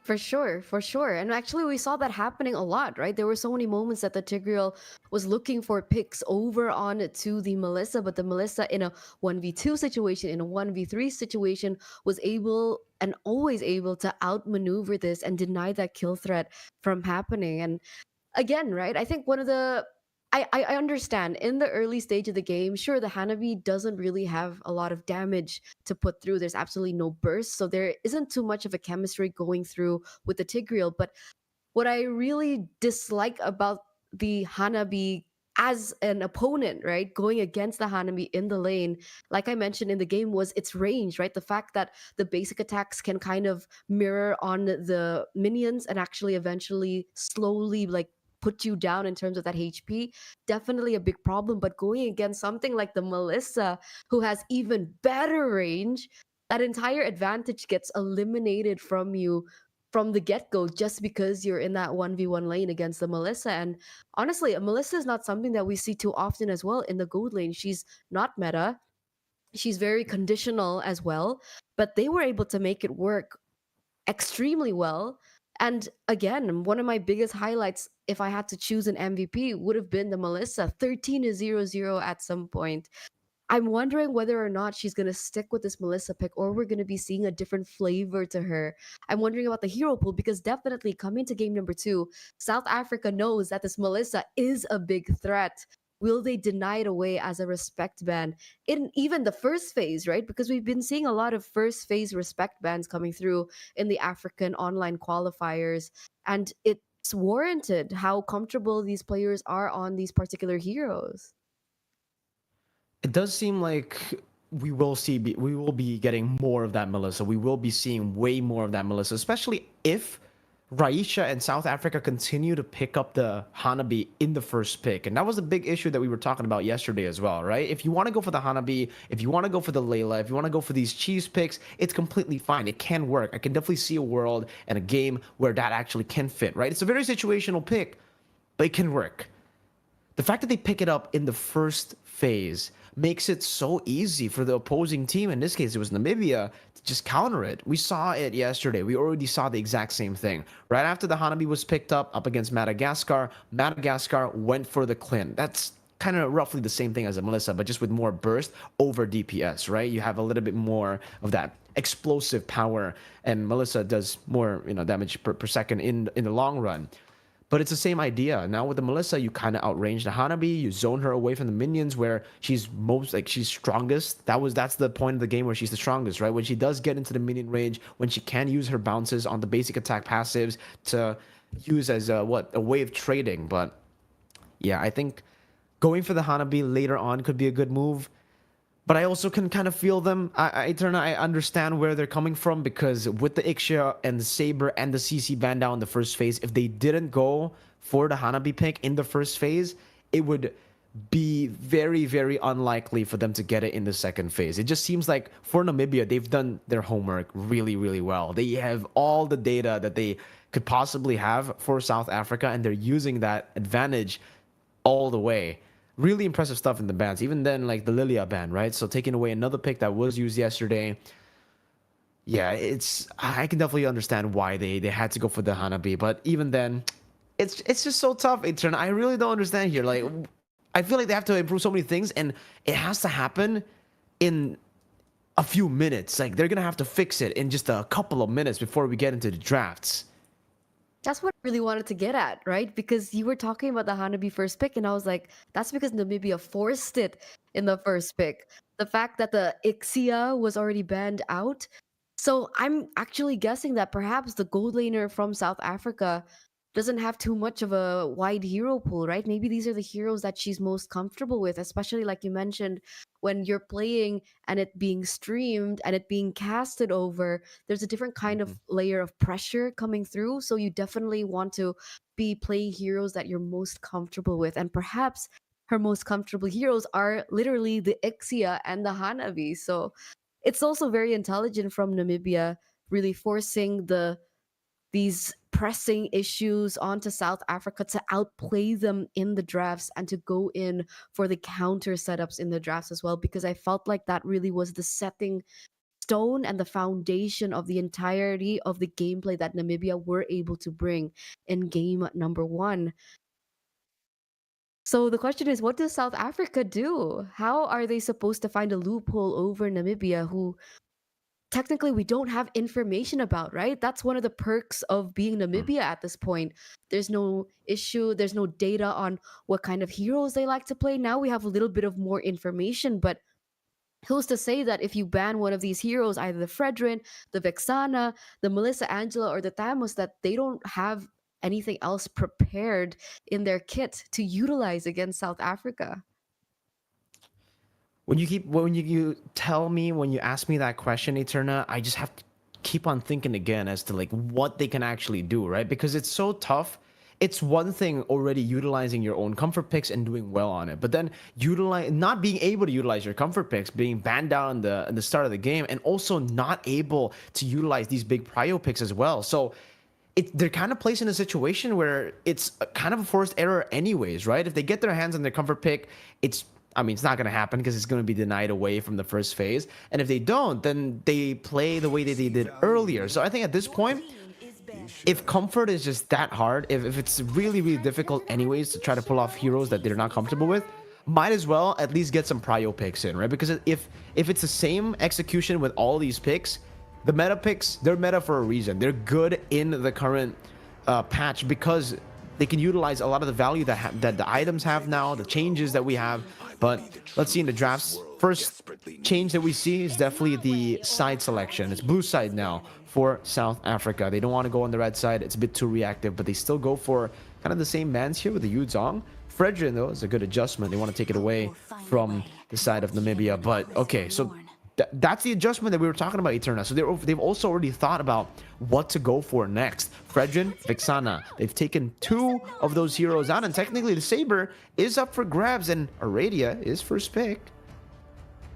For sure, for sure. And actually, we saw that happening a lot, right? There were so many moments that the Tigreal was looking for picks over on to the Melissa, but the Melissa in a 1v2 situation, in a 1v3 situation, was able and always able to outmaneuver this and deny that kill threat from happening. And again, right? I think one of the I understand in the early stage of the game, sure, the Hanabi doesn't really have a lot of damage to put through. There's absolutely no burst, so there isn't too much of a chemistry going through with the Tigreal. But what I really dislike about the Hanabi as an opponent, right, going against the Hanabi in the lane, like I mentioned in the game, was its range, right? The fact that the basic attacks can kind of mirror on the minions and actually eventually slowly like put you down in terms of that HP, definitely a big problem. But going against something like the Melissa, who has even better range, that entire advantage gets eliminated from you from the get-go just because you're in that 1v1 lane against the Melissa. And honestly, a Melissa is not something that we see too often as well in the gold lane. She's not meta. She's very conditional as well, but they were able to make it work extremely well. And again, one of my biggest highlights, if I had to choose an MVP, would have been the Melissa 13-0-0 at some point. I'm wondering whether or not she's going to stick with this Melissa pick, or we're going to be seeing a different flavor to her. I'm wondering about the hero pool, because definitely coming to game number 2, South Africa knows that this Melissa is a big threat. Will they deny it away as a respect ban in even the first phase, right? Because we've been seeing a lot of first phase respect bans coming through in the African online qualifiers, and it's warranted how comfortable these players are on these particular heroes. It does seem like we will be getting more of that Melissa. We will be seeing way more of that Melissa, especially if Raisha and South Africa continue to pick up the Hanabi in the first pick. And that was a big issue that we were talking about yesterday as well, right? If you want to go for the Hanabi, if you want to go for the Layla, if you want to go for these cheese picks, it's completely fine. It can work. I can definitely see a world and a game where that actually can fit, right? It's a very situational pick, but it can work. The fact that they pick it up in the first phase makes it so easy for the opposing team, in this case it was Namibia, to just counter it. We saw it yesterday. We already saw the exact same thing. Right after the Hanabi was picked up against Madagascar, Madagascar went for the Clint. That's kind of roughly the same thing as a Melissa, but just with more burst over DPS, right? You have a little bit more of that explosive power, and Melissa does more damage per second in the long run. But it's the same idea. Now with the Melissa, you kind of outrange the Hanabi, you zone her away from the minions where she's most like she's strongest. That's the point of the game where she's the strongest, right? When she does get into the minion range, when she can use her bounces on the basic attack passives to use as a way of trading. But yeah, I think going for the Hanabi later on could be a good move. But I also can kind of feel them. I understand where they're coming from because with the Ixia and the Saber and the CC ban down in the first phase, if they didn't go for the Hanabi pick in the first phase, it would be very, very unlikely for them to get it in the second phase. It just seems like for Namibia, they've done their homework really, really well. They have all the data that they could possibly have for South Africa, and they're using that advantage all the way. Really impressive stuff in the bans. Even then, like the Lilia ban, right? So taking away another pick that was used yesterday. Yeah, I can definitely understand why they had to go for the Hanabi. But even then, it's just so tough. I really don't understand here. Like, I feel like they have to improve so many things, and it has to happen in a few minutes. Like, they're gonna have to fix it in just a couple of minutes before we get into the drafts. That's what I really wanted to get at, right? Because you were talking about the Hanabi first pick, and I was like, that's because Namibia forced it in the first pick. The fact that the Ixia was already banned out. So I'm actually guessing that perhaps the gold laner from South Africa doesn't have too much of a wide hero pool, right? Maybe these are the heroes that she's most comfortable with, especially like you mentioned, when you're playing and it being streamed and it being casted over, there's a different kind of layer of pressure coming through. So you definitely want to be playing heroes that you're most comfortable with. And perhaps her most comfortable heroes are literally the Ixia and the Hanabi. So it's also very intelligent from Namibia, really forcing these pressing issues onto South Africa to outplay them in the drafts and to go in for the counter setups in the drafts as well, because I felt like that really was the setting stone and the foundation of the entirety of the gameplay that Namibia were able to bring in game number 1. So the question is, what does South Africa do? How are they supposed to find a loophole over Namibia, who technically we don't have information about, right? That's one of the perks of being Namibia at this point. There's no issue, there's no data on what kind of heroes they like to play. Now we have a little bit of more information, but who's to say that if you ban one of these heroes, either the Fredrin, the Vexana, the Melissa Angela, or the Thamos, that they don't have anything else prepared in their kit to utilize against South Africa? When you tell me, when you ask me that question, Eterna, I just have to keep on thinking again as to like what they can actually do, right? Because it's so tough. It's one thing already utilizing your own comfort picks and doing well on it, but then not being able to utilize your comfort picks, being banned down in the start of the game, and also not able to utilize these big prio picks as well. So they're kind of placed in a situation where it's kind of a forced error anyways, right? If they get their hands on their comfort pick, it's not going to happen because it's going to be denied away from the first phase. And if they don't, then they play the way that they did earlier. So I think at this point, if comfort is just that hard, if it's really, really difficult anyways to try to pull off heroes that they're not comfortable with, might as well at least get some prio picks in, right? Because if it's the same execution with all these picks, the meta picks, they're meta for a reason. They're good in the current patch because they can utilize a lot of the value that the items have now, the changes that we have. But let's see in the drafts. First change that we see is definitely the side selection. It's blue side now for South Africa. They don't want to go on the red side. It's a bit too reactive, but they still go for kind of the same bans here with the Yuzong. Fredrin, though, is a good adjustment. They want to take it away from the side of Namibia. But okay, so that's the adjustment that we were talking about, Eterna. So they've also already thought about what to go for next. Fredrin, Vexana. They've taken 2 of those heroes out, and technically the Saber is up for grabs, and Aradia is first pick.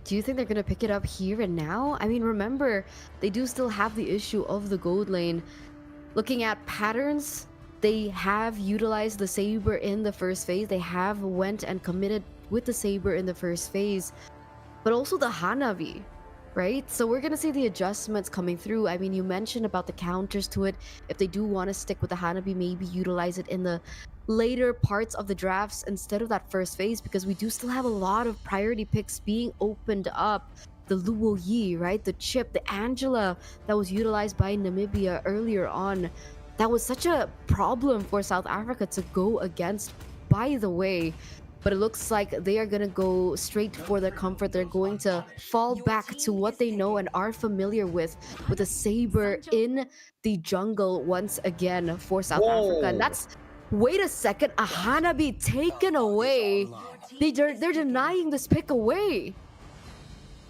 Do you think they're going to pick it up here and now? I mean, remember, they do still have the issue of the gold lane. Looking at patterns, they have utilized the Saber in the first phase. They have went and committed with the Saber in the first phase, but also the Hanabi, right? So we're going to see the adjustments coming through. I mean, you mentioned about the counters to it. If they do want to stick with the Hanabi, maybe utilize it in the later parts of the drafts instead of that first phase, because we do still have a lot of priority picks being opened up. The Luo Yi, right? The Chip, the Angela that was utilized by Namibia earlier on. that was such a problem for South Africa to go against, by the way. But it looks like they are going to go straight for their comfort. They're going to fall back to what they know and are familiar with a Saber in the jungle once again for South Africa. And that's, wait a second, a Hanabi taken away. They're denying this pick away.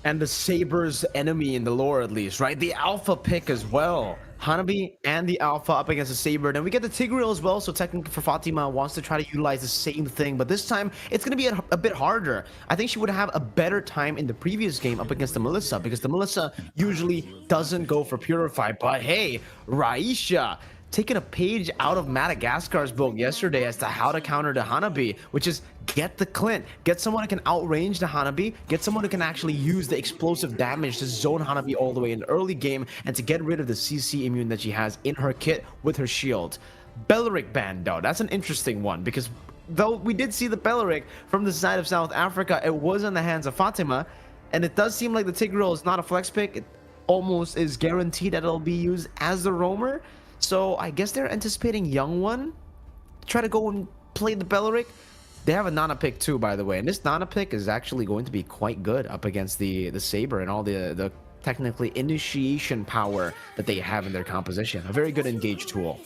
And the Saber's enemy in the lore, at least, right? The Alpha pick as well. Hanabi and the Alpha up against the Saber. Then we get the Tigreal as well, so technically for Fatima wants to try to utilize the same thing, but this time it's going to be a bit harder. I think she would have a better time in the previous game up against the Melissa, because the Melissa usually doesn't go for Purify, but hey, Raisha taking a page out of Madagascar's book yesterday as to how to counter the Hanabi, which is get the Clint, get someone who can outrange the Hanabi, get someone who can actually use the explosive damage to zone Hanabi all the way in the early game, and to get rid of the CC immune that she has in her kit with her shield. Belleric ban though, that's an interesting one, because though we did see the Belleric from the side of South Africa, it was in the hands of Fatima, and it does seem like the Tigreal is not a flex pick. It almost is guaranteed that it'll be used as the roamer. So I guess they're anticipating Young One try to go and play the Belleric. They have a Nana pick too, by the way, and this Nana pick is actually going to be quite good up against the Saber and all the technically initiation power that they have in their composition. A very good engage tool.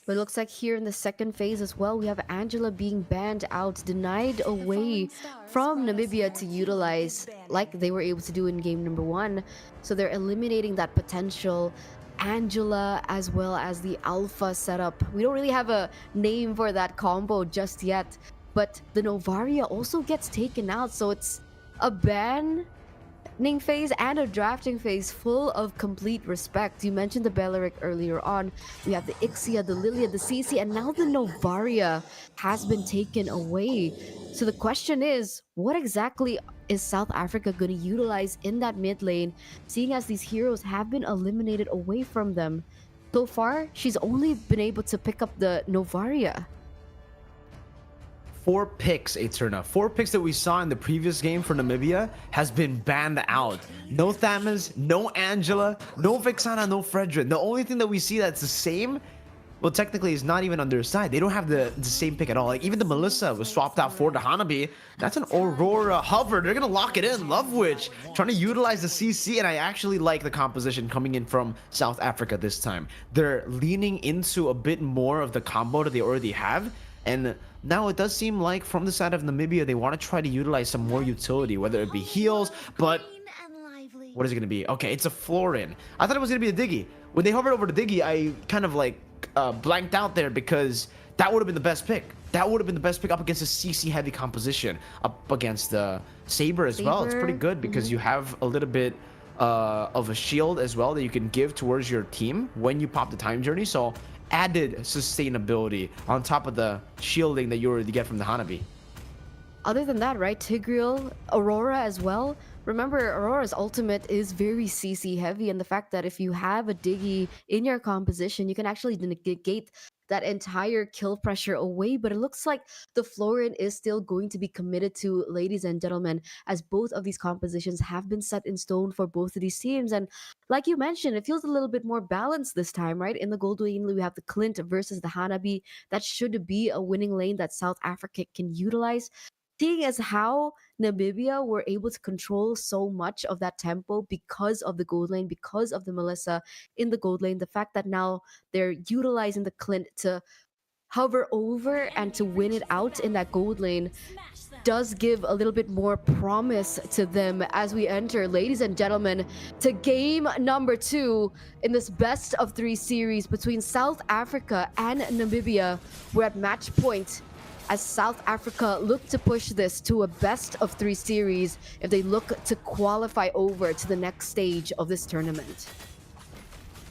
But it looks like here in the second phase as well, we have Angela being banned out, denied away from Namibia to utilize like they were able to do in game number 1. So they're eliminating that potential Angela as well as the Alpha setup. We don't really have a name for that combo just yet, but the Novaria also gets taken out, so it's a banning phase and a drafting phase full of complete respect. You mentioned the Belleric earlier on. We have the Ixia, the Lilia, the CC, and now the Novaria has been taken away. So the question is, what exactly is South Africa going to utilize in that mid lane, seeing as these heroes have been eliminated away from them? So far, she's only been able to pick up the Novaria. 4 picks, Eterna. 4 picks that we saw in the previous game for Namibia has been banned out. No Thamas, no Angela, no Vexana, no Fredrin. The only thing that we see that's the same, well, technically is not even on their side. They don't have the same pick at all. Like, even the Melissa was swapped out for the Hanabi. That's an Aurora hover. They're gonna lock it in. Love Witch trying to utilize the CC, and I actually like the composition coming in from South Africa this time. They're leaning into a bit more of the combo that they already have, and now it does seem like from the side of Namibia they want to try to utilize some more utility, whether it be heals, but what is it going to be? Okay, it's a Florin. I thought it was going to be a Diggy. When they hovered over the Diggy, I kind of like blanked out there, because that would have been the best pick. That would have been the best pick up against a CC heavy composition, up against the Saber as well. It's pretty good because you have a little bit of a shield as well that you can give towards your team when you pop the time journey. So added sustainability on top of the shielding that you already get from the Hanabi. Other than that, right, Tigreal, Aurora as well. Remember, Aurora's ultimate is very CC heavy, and the fact that if you have a Diggy in your composition, you can actually negate that entire kill pressure away. But it looks like the Florin is still going to be committed to, ladies and gentlemen, as both of these compositions have been set in stone for both of these teams. And like you mentioned, it feels a little bit more balanced this time, right? In the gold lane, we have the Clint versus the Hanabi. That should be a winning lane that South Africa can utilize. Seeing as how Namibia were able to control so much of that tempo because of the gold lane, because of the Melissa in the gold lane, the fact that now they're utilizing the Clint to hover over and to win it out in that gold lane does give a little bit more promise to them as we enter, ladies and gentlemen, to game number 2 in this best of 3 series between South Africa and Namibia. We're at match point, as South Africa look to push this to a best of 3 series if they look to qualify over to the next stage of this tournament.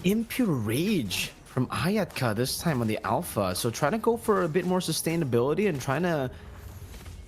Impure Rage from Ayatka this time on the Alpha. So trying to go for a bit more sustainability and trying to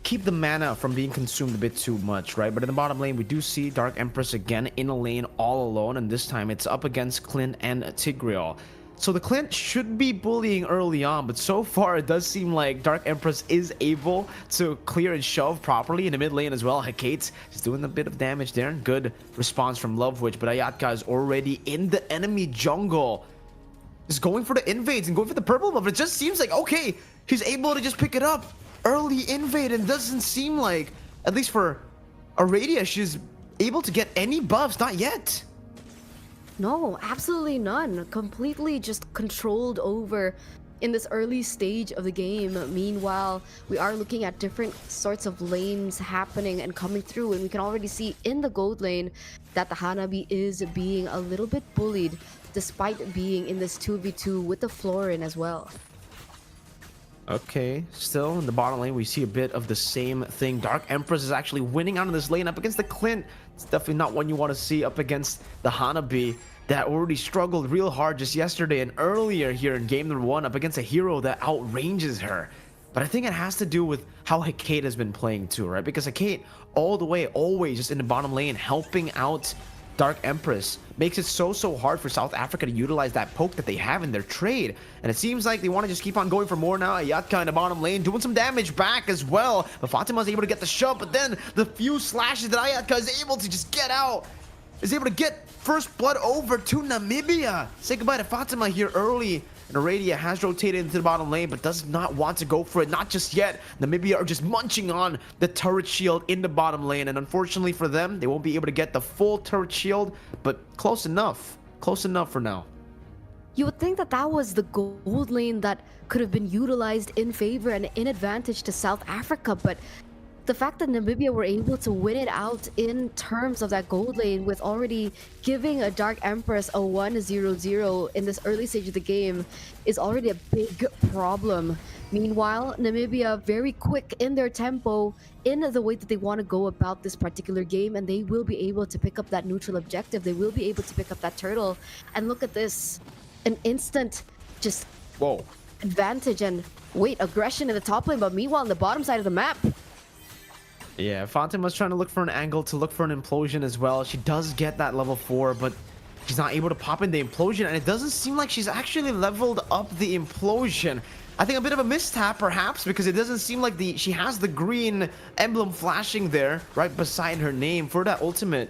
keep the mana from being consumed a bit too much, right? But in the bottom lane, we do see Dark Empress again in a lane all alone, and this time it's up against Clint and Tigreal. So the Clint should be bullying early on, but so far it does seem like Dark Empress is able to clear and shove properly in the mid lane as well. Hecate is doing a bit of damage there. Good response from Love Witch, but Ayatka is already in the enemy jungle. is going for the invades and going for the purple buff. It just seems like, okay, she's able to just pick it up. Early invade, and doesn't seem like, at least for Aradia, she's able to get any buffs. Not yet. No, absolutely none. Completely just controlled over in this early stage of the game. Meanwhile, we are looking at different sorts of lanes happening and coming through, and we can already see in the gold lane that the Hanabi is being a little bit bullied despite being in this 2v2 with the Florin as well. Okay, still in the bottom lane, we see a bit of the same thing. Dark Empress is actually winning out of this lane up against the Clint. It's definitely not one you want to see up against the Hanabi that already struggled real hard just yesterday and earlier here in game number 1 up against a hero that outranges her. But I think it has to do with how Hecate has been playing too, right? Because Hecate all the way, always just in the bottom lane, helping out Dark Empress, makes it so hard for South Africa to utilize that poke that they have in their trade. And it seems like they want to just keep on going for more now. Ayatka in the bottom lane doing some damage back as well. But Fatima's able to get the shove, but then the few slashes that Ayatka is able to just get out, is able to get first blood over to Namibia. Say goodbye to Fatima here early. And Aradia has rotated into the bottom lane, but does not want to go for it. Not just yet. Namibia are just munching on the turret shield in the bottom lane. And unfortunately for them, they won't be able to get the full turret shield, but close enough. Close enough for now. You would think that that was the gold lane that could have been utilized in favor and in advantage to South Africa, but the fact that Namibia were able to win it out in terms of that gold lane with already giving a Dark Empress a 1-0-0 in this early stage of the game is already a big problem. Meanwhile, Namibia very quick in their tempo, in the way that they want to go about this particular game, and they will be able to pick up that neutral objective. They will be able to pick up that turtle. And look at this, an instant just Whoa. advantage and aggression in the top lane, but meanwhile on the bottom side of the map, Yeah, Fatima's trying to look for an angle to look for an implosion as well. She does get that level 4, but she's not able to pop in the implosion, and it doesn't seem like she's actually leveled up the implosion. I think a bit of a mistap perhaps, because it doesn't seem like she has the green emblem flashing there right beside her name for that ultimate.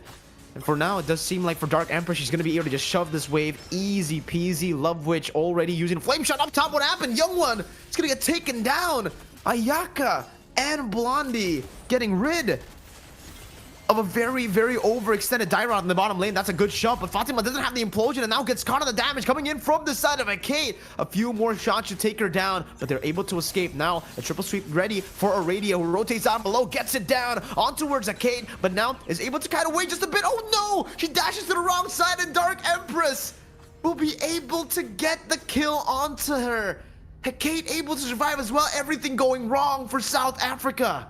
And for now, it does seem like for Dark Empress, she's going to be able to just shove this wave easy peasy. Love Witch already using Flame Shot up top. What happened? Young One, it's going to get taken down. Ayaka and Blondie getting rid of a very overextended Dyrod in the bottom lane. That's a good shot, but Fatima doesn't have the implosion and now gets caught on the damage coming in from the side of Hecate. A few more shots should take her down, but they're able to escape now. A triple sweep ready for Aradia, who rotates down below, gets it down on towards Hecate, but now is able to kind of wait just a bit. Oh no! She dashes to the wrong side, and Dark Empress will be able to get the kill onto her. Hecate able to survive as well. Everything going wrong for South Africa.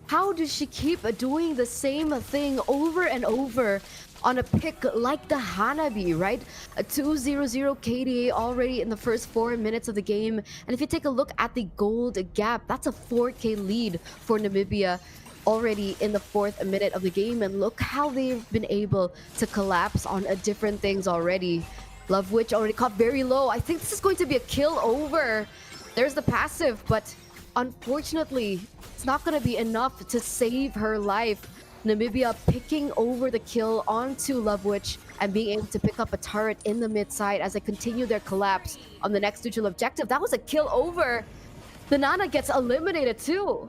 how does she keep doing the same thing over and over on a pick like the Hanabi, right? A 2-0-0 KDA already in the first 4 minutes of the game. And if you take a look at the gold gap, that's a 4K lead for Namibia already in the 4th minute of the game. And look how they've been able to collapse on different things already. Love Witch already caught very low. I think this is going to be a kill over. There's the passive, but unfortunately, it's not going to be enough to save her life. Namibia picking over the kill onto Love Witch and being able to pick up a turret in the mid side as they continue their collapse on the next neutral objective. That was a kill over. The Nana gets eliminated too.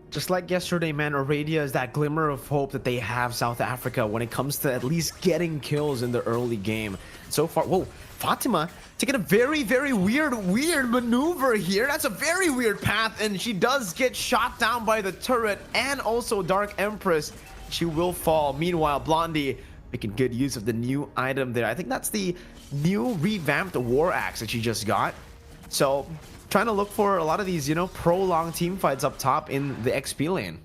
Just like yesterday, man, Aradia is that glimmer of hope that they have South Africa when it comes to at least getting kills in the early game. So far, whoa, Fatima taking a very weird maneuver here. That's a very weird path, and she does get shot down by the turret and also Dark Empress. She will fall. Meanwhile, Blondie making good use of the new item there. I think that's the new revamped War Axe that she just got. So trying to look for a lot of these, you know, prolonged team fights up top in the XP lane.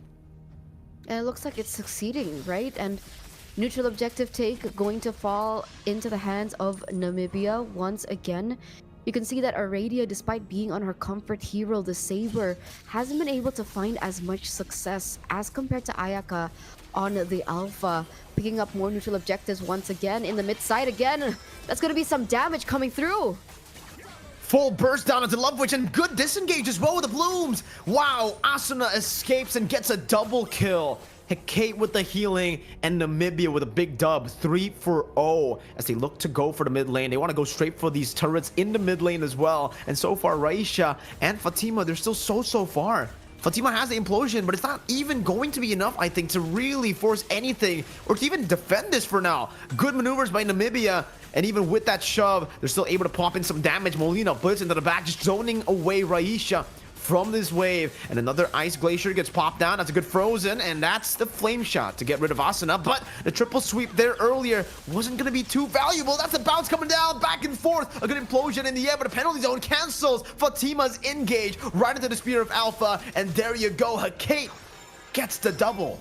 And it looks like it's succeeding, right? And neutral objective take going to fall into the hands of Namibia once again. You can see that Aradia, despite being on her comfort hero, the Saber, hasn't been able to find as much success as compared to Ayaka on the Alpha. Picking up more neutral objectives once again in the mid side again. That's going to be some damage coming through. Full burst down into Love Witch and good disengage as well with the blooms. Wow, Asuna escapes and gets a double kill. Hecate with the healing, and Namibia with a big dub, 3-0 as they look to go for the mid lane. They want to go straight for these turrets in the mid lane as well. And so far, Raisha and Fatima, they're still so far. Fatima has the implosion, but it's not even going to be enough, I think, to really force anything or to even defend this for now. Good maneuvers by Namibia, and even with that shove, they're still able to pop in some damage. Molina blitz into the back, just zoning away Raisha from this wave, and another ice glacier gets popped down. That's a good frozen, and that's the flame shot to get rid of Asuna. But the triple sweep there earlier wasn't going to be too valuable. That's a bounce coming down back and forth, a good implosion in the air, but a penalty zone cancels Fatima's engage right into the Spear of Alpha, and there you go. Hecate gets the double.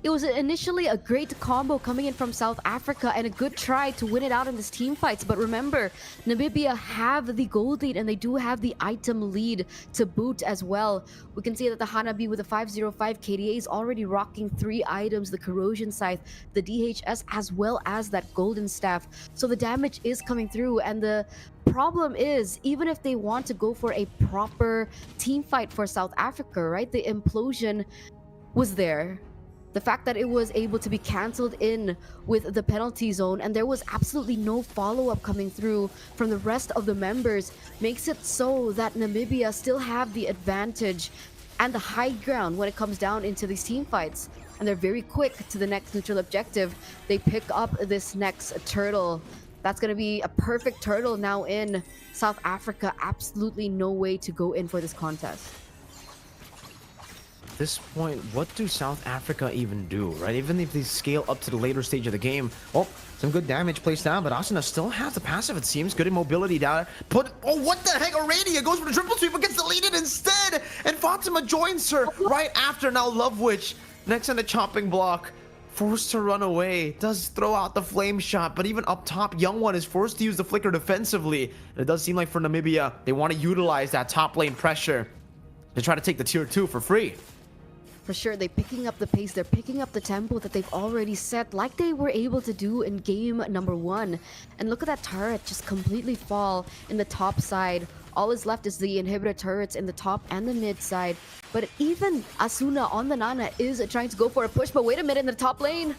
It was initially a great combo coming in from South Africa and a good try to win it out in this team fights. But remember, Namibia have the gold lead and they do have the item lead to boot as well. We can see that the Hanabi with the 505 KDA is already rocking 3 items, the Corrosion Scythe, the DHS, as well as that Golden Staff. So the damage is coming through, and the problem is, even if they want to go for a proper team fight for South Africa, right, the implosion was there. The fact that it was able to be cancelled in with the penalty zone and there was absolutely no follow-up coming through from the rest of the members makes it so that Namibia still have the advantage and the high ground when it comes down into these team fights. And they're very quick to the next neutral objective. They pick up this next turtle. That's going to be a perfect turtle now in South Africa. Absolutely no way to go in for this contest. At this point, what do South Africa even do, right? Even if they scale up to the later stage of the game, oh, some good damage placed down, but Asuna still has the passive, it seems. Good immobility down there. Oh, what the heck? Aradia goes for the triple sweep, but gets deleted instead, and Fatima joins her right after. Now Love Witch next on the chopping block, forced to run away, does throw out the flame shot, but even up top, Young One is forced to use the flicker defensively. And it does seem like for Namibia, they want to utilize that top lane pressure to try to take the tier 2 for free. For sure, they're picking up the pace, they're picking up the tempo that they've already set, like they were able to do in game number 1. And look at that turret just completely fall in the top side. All is left is the inhibitor turrets in the top and the mid side. But even Asuna on the Nana is trying to go for a push, but wait a minute, in the top lane.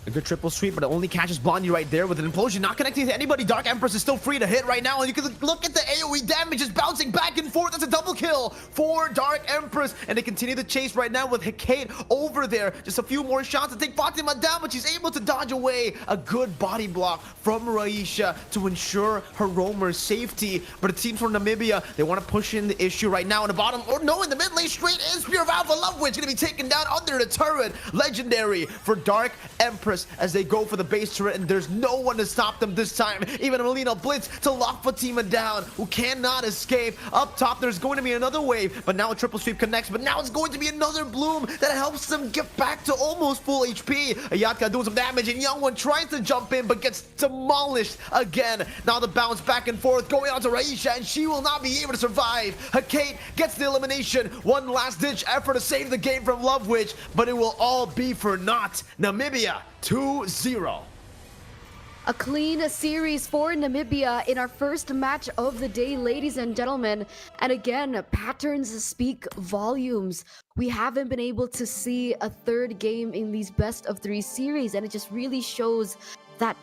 A good triple sweep, but it only catches Blondie right there with an implosion, not connecting to anybody. Dark Empress is still free to hit right now, and you can look at the AoE damage just bouncing back and forth. That's a double kill for Dark Empress, and they continue the chase right now with Hecate over there. Just a few more shots to take Fatima down, but she's able to dodge away. A good body block from Raisha to ensure her roamer's safety, but it seems for Namibia, they want to push in the issue right now in the bottom, or no, in the mid lane straight in. Spear of Alpha, Love Witch gonna be taken down under the turret. Legendary for Dark Empress as they go for the base turret, and there's no one to stop them this time. Even Molina blitz to lock Fatima down, who cannot escape. Up top, there's going to be another wave, but now a triple sweep connects, but now it's going to be another bloom that helps them get back to almost full HP. Ayatka doing some damage, and Young One tries to jump in, but gets demolished again. Now the bounce back and forth going on to Raisha, and she will not be able to survive. Hecate gets the elimination. One last ditch effort to save the game from Love Witch, but it will all be for naught. Namibia 2-0. A clean series for Namibia in our first match of the day, ladies and gentlemen. And again, patterns speak volumes. We haven't been able to see a third game in these best of 3 series, and it just really shows that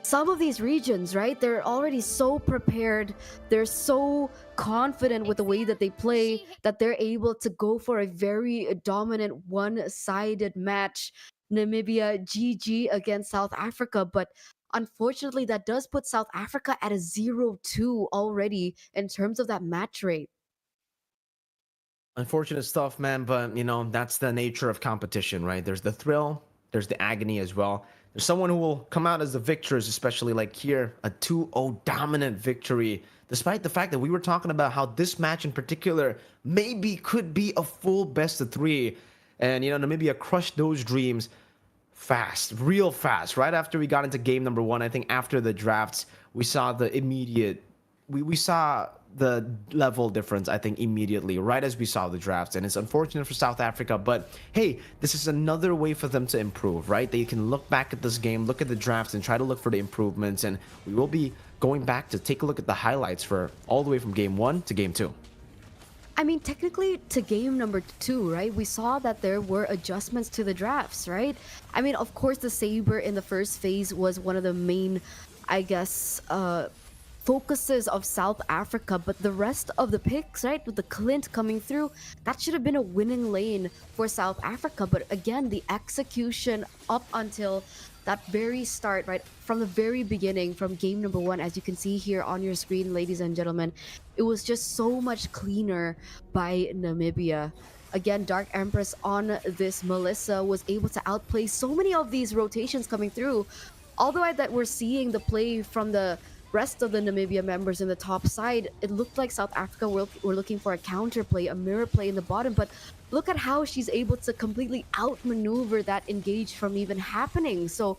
some of these regions, right, they're already so prepared, they're so confident with the way that they play, that they're able to go for a very dominant one-sided match. Namibia GG against South Africa, but unfortunately that does put South Africa at a 0-2 already in terms of that match rate. Unfortunate stuff, man, but you know, that's the nature of competition, right? There's the thrill, there's the agony as well. There's someone who will come out as the victors, especially like here, a 2-0 dominant victory, despite the fact that we were talking about how this match in particular maybe could be a full best of 3. And, you know, Namibia crushed those dreams fast, real fast. Right after we got into game number 1, I think after the drafts, we saw the immediate, we saw the level difference, I think, immediately, right as we saw the drafts. And it's unfortunate for South Africa, but hey, this is another way for them to improve, right? They can look back at this game, look at the drafts, and try to look for the improvements. And we will be going back to take a look at the highlights for all the way from game 1 to game 2. I mean, technically, to game number two, right? We saw that there were adjustments to the drafts, right? I mean, of course, the Saber in the first phase was one of the main, I guess, focuses of South Africa, but the rest of the picks, right, with the Clint coming through, that should have been a winning lane for South Africa. But again, the execution up until that very start, right, from the very beginning, from game number one, as you can see here on your screen, ladies and gentlemen, it was just so much cleaner by Namibia. Again, Dark Empress on this Melissa was able to outplay so many of these rotations coming through. Although that we're seeing the play from the rest of the Namibia members in the top side, it looked like South Africa were looking for a counter play, a mirror play in the bottom. But look at how she's able to completely outmaneuver that engage from even happening. So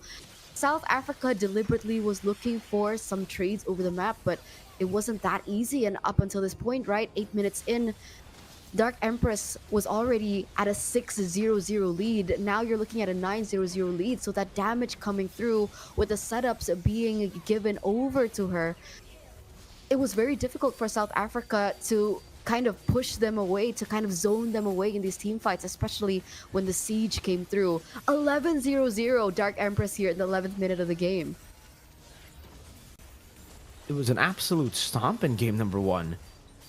South Africa deliberately was looking for some trades over the map, but it wasn't that easy. And up until this point, right, 8 minutes in, Dark Empress was already at a 6-0-0 lead. Now you're looking at a 9-0-0 lead. So that damage coming through with the setups being given over to her, it was very difficult for South Africa to kind of push them away, to kind of zone them away in these team fights, especially when the siege came through. 11-0-0 Dark Empress here in the 11th minute of the game. It was an absolute stomp in game number one.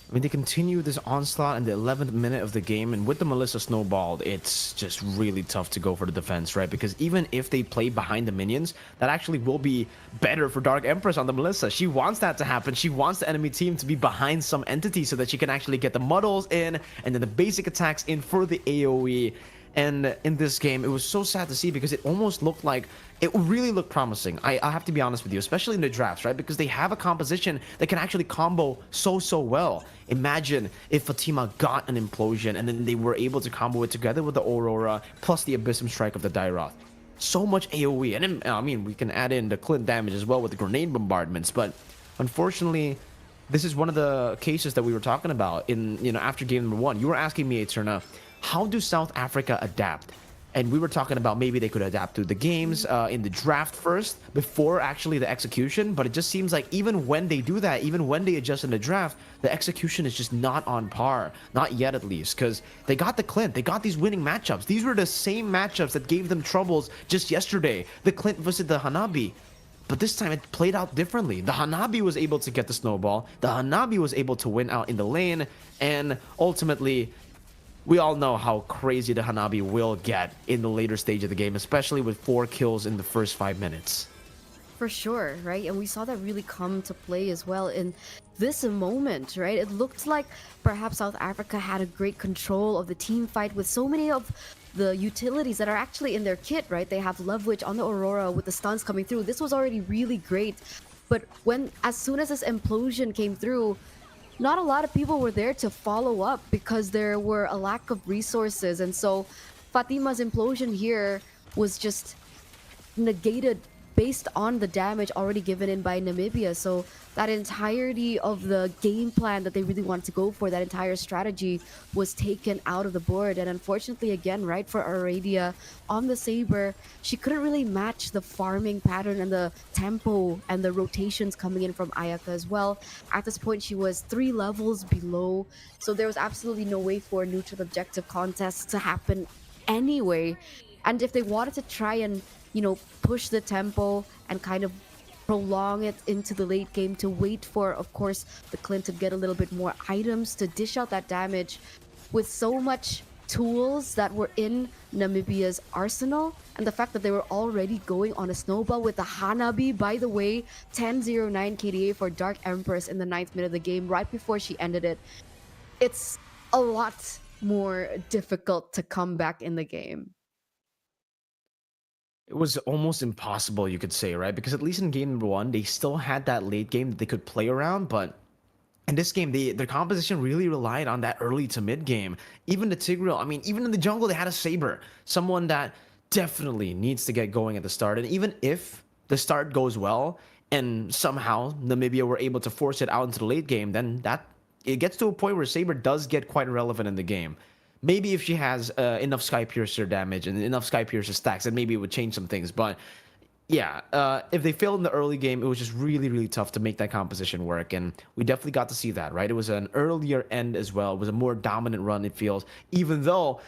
I mean, they continue this onslaught in the 11th minute of the game, and with the Melissa snowballed, it's just really tough to go for the defense, right? Because even if they play behind the minions, that actually will be better for Dark Empress on the Melissa. She wants that to happen. She wants the enemy team to be behind some entity so that she can actually get the muddles in, and then the basic attacks in for the AoE. And in this game, it was so sad to see because it almost looked like it really looked promising. I have to be honest with you, especially in the drafts, right? Because they have a composition that can actually combo so well. Imagine if Fatima got an implosion and then they were able to combo it together with the Aurora plus the Abyssum Strike of the Dairoth. So much AoE. And then, I mean, we can add in the Clint damage as well with the grenade bombardments. But unfortunately, this is one of the cases that we were talking about in, after game number one. You were asking me, Eterna, how do South Africa adapt? And we were talking about maybe they could adapt to the games in the draft first before actually the execution. But it just seems like even when they do that, even when they adjust in the draft, the execution is just not on par. Not yet, at least, because they got the Clint. They got these winning matchups. These were the same matchups that gave them troubles just yesterday. The Clint versus the Hanabi. But this time it played out differently. The Hanabi was able to get the snowball. The Hanabi was able to win out in the lane. And ultimately, we all know how crazy the Hanabi will get in the later stage of the game, especially with 4 kills in the first 5 minutes. For sure, right? And we saw that really come to play as well in this moment, right? It looked like perhaps South Africa had a great control of the team fight with so many of the utilities that are actually in their kit, right? They have Love Witch on the Aurora with the stuns coming through. This was already really great. But as soon as this implosion came through, not a lot of people were there to follow up because there were a lack of resources. And so Fatima's implosion here was just negated based on the damage already given in by Namibia. So that entirety of the game plan that they really wanted to go for, that entire strategy was taken out of the board. And unfortunately, again, right, for Aradia on the Saber, she couldn't really match the farming pattern and the tempo and the rotations coming in from Ayaka as well. At this point, she was 3 levels below. So there was absolutely no way for a neutral objective contest to happen anyway. And if they wanted to try and push the tempo and kind of prolong it into the late game to wait for, of course, the Clint to get a little bit more items to dish out that damage with so much tools that were in Namibia's arsenal, and the fact that they were already going on a snowball with the Hanabi, by the way, 10-0-9 KDA for Dark Empress in the 9th minute of the game, right before she ended it. It's a lot more difficult to come back in the game. It was almost impossible, you could say, right? Because at least in game number one, they still had that late game that they could play around. But in this game, their composition really relied on that early to mid game. Even the Tigreal, I mean, even in the jungle, they had a Saber. Someone that definitely needs to get going at the start. And even if the start goes well and somehow Namibia were able to force it out into the late game, then it gets to a point where Saber does get quite relevant in the game. Maybe if she has enough Sky Piercer damage and enough Sky Piercer stacks, then maybe it would change some things. But yeah, if they failed in the early game, it was just really, really tough to make that composition work. And we definitely got to see that, right? It was an earlier end as well. It was a more dominant run, it feels, even though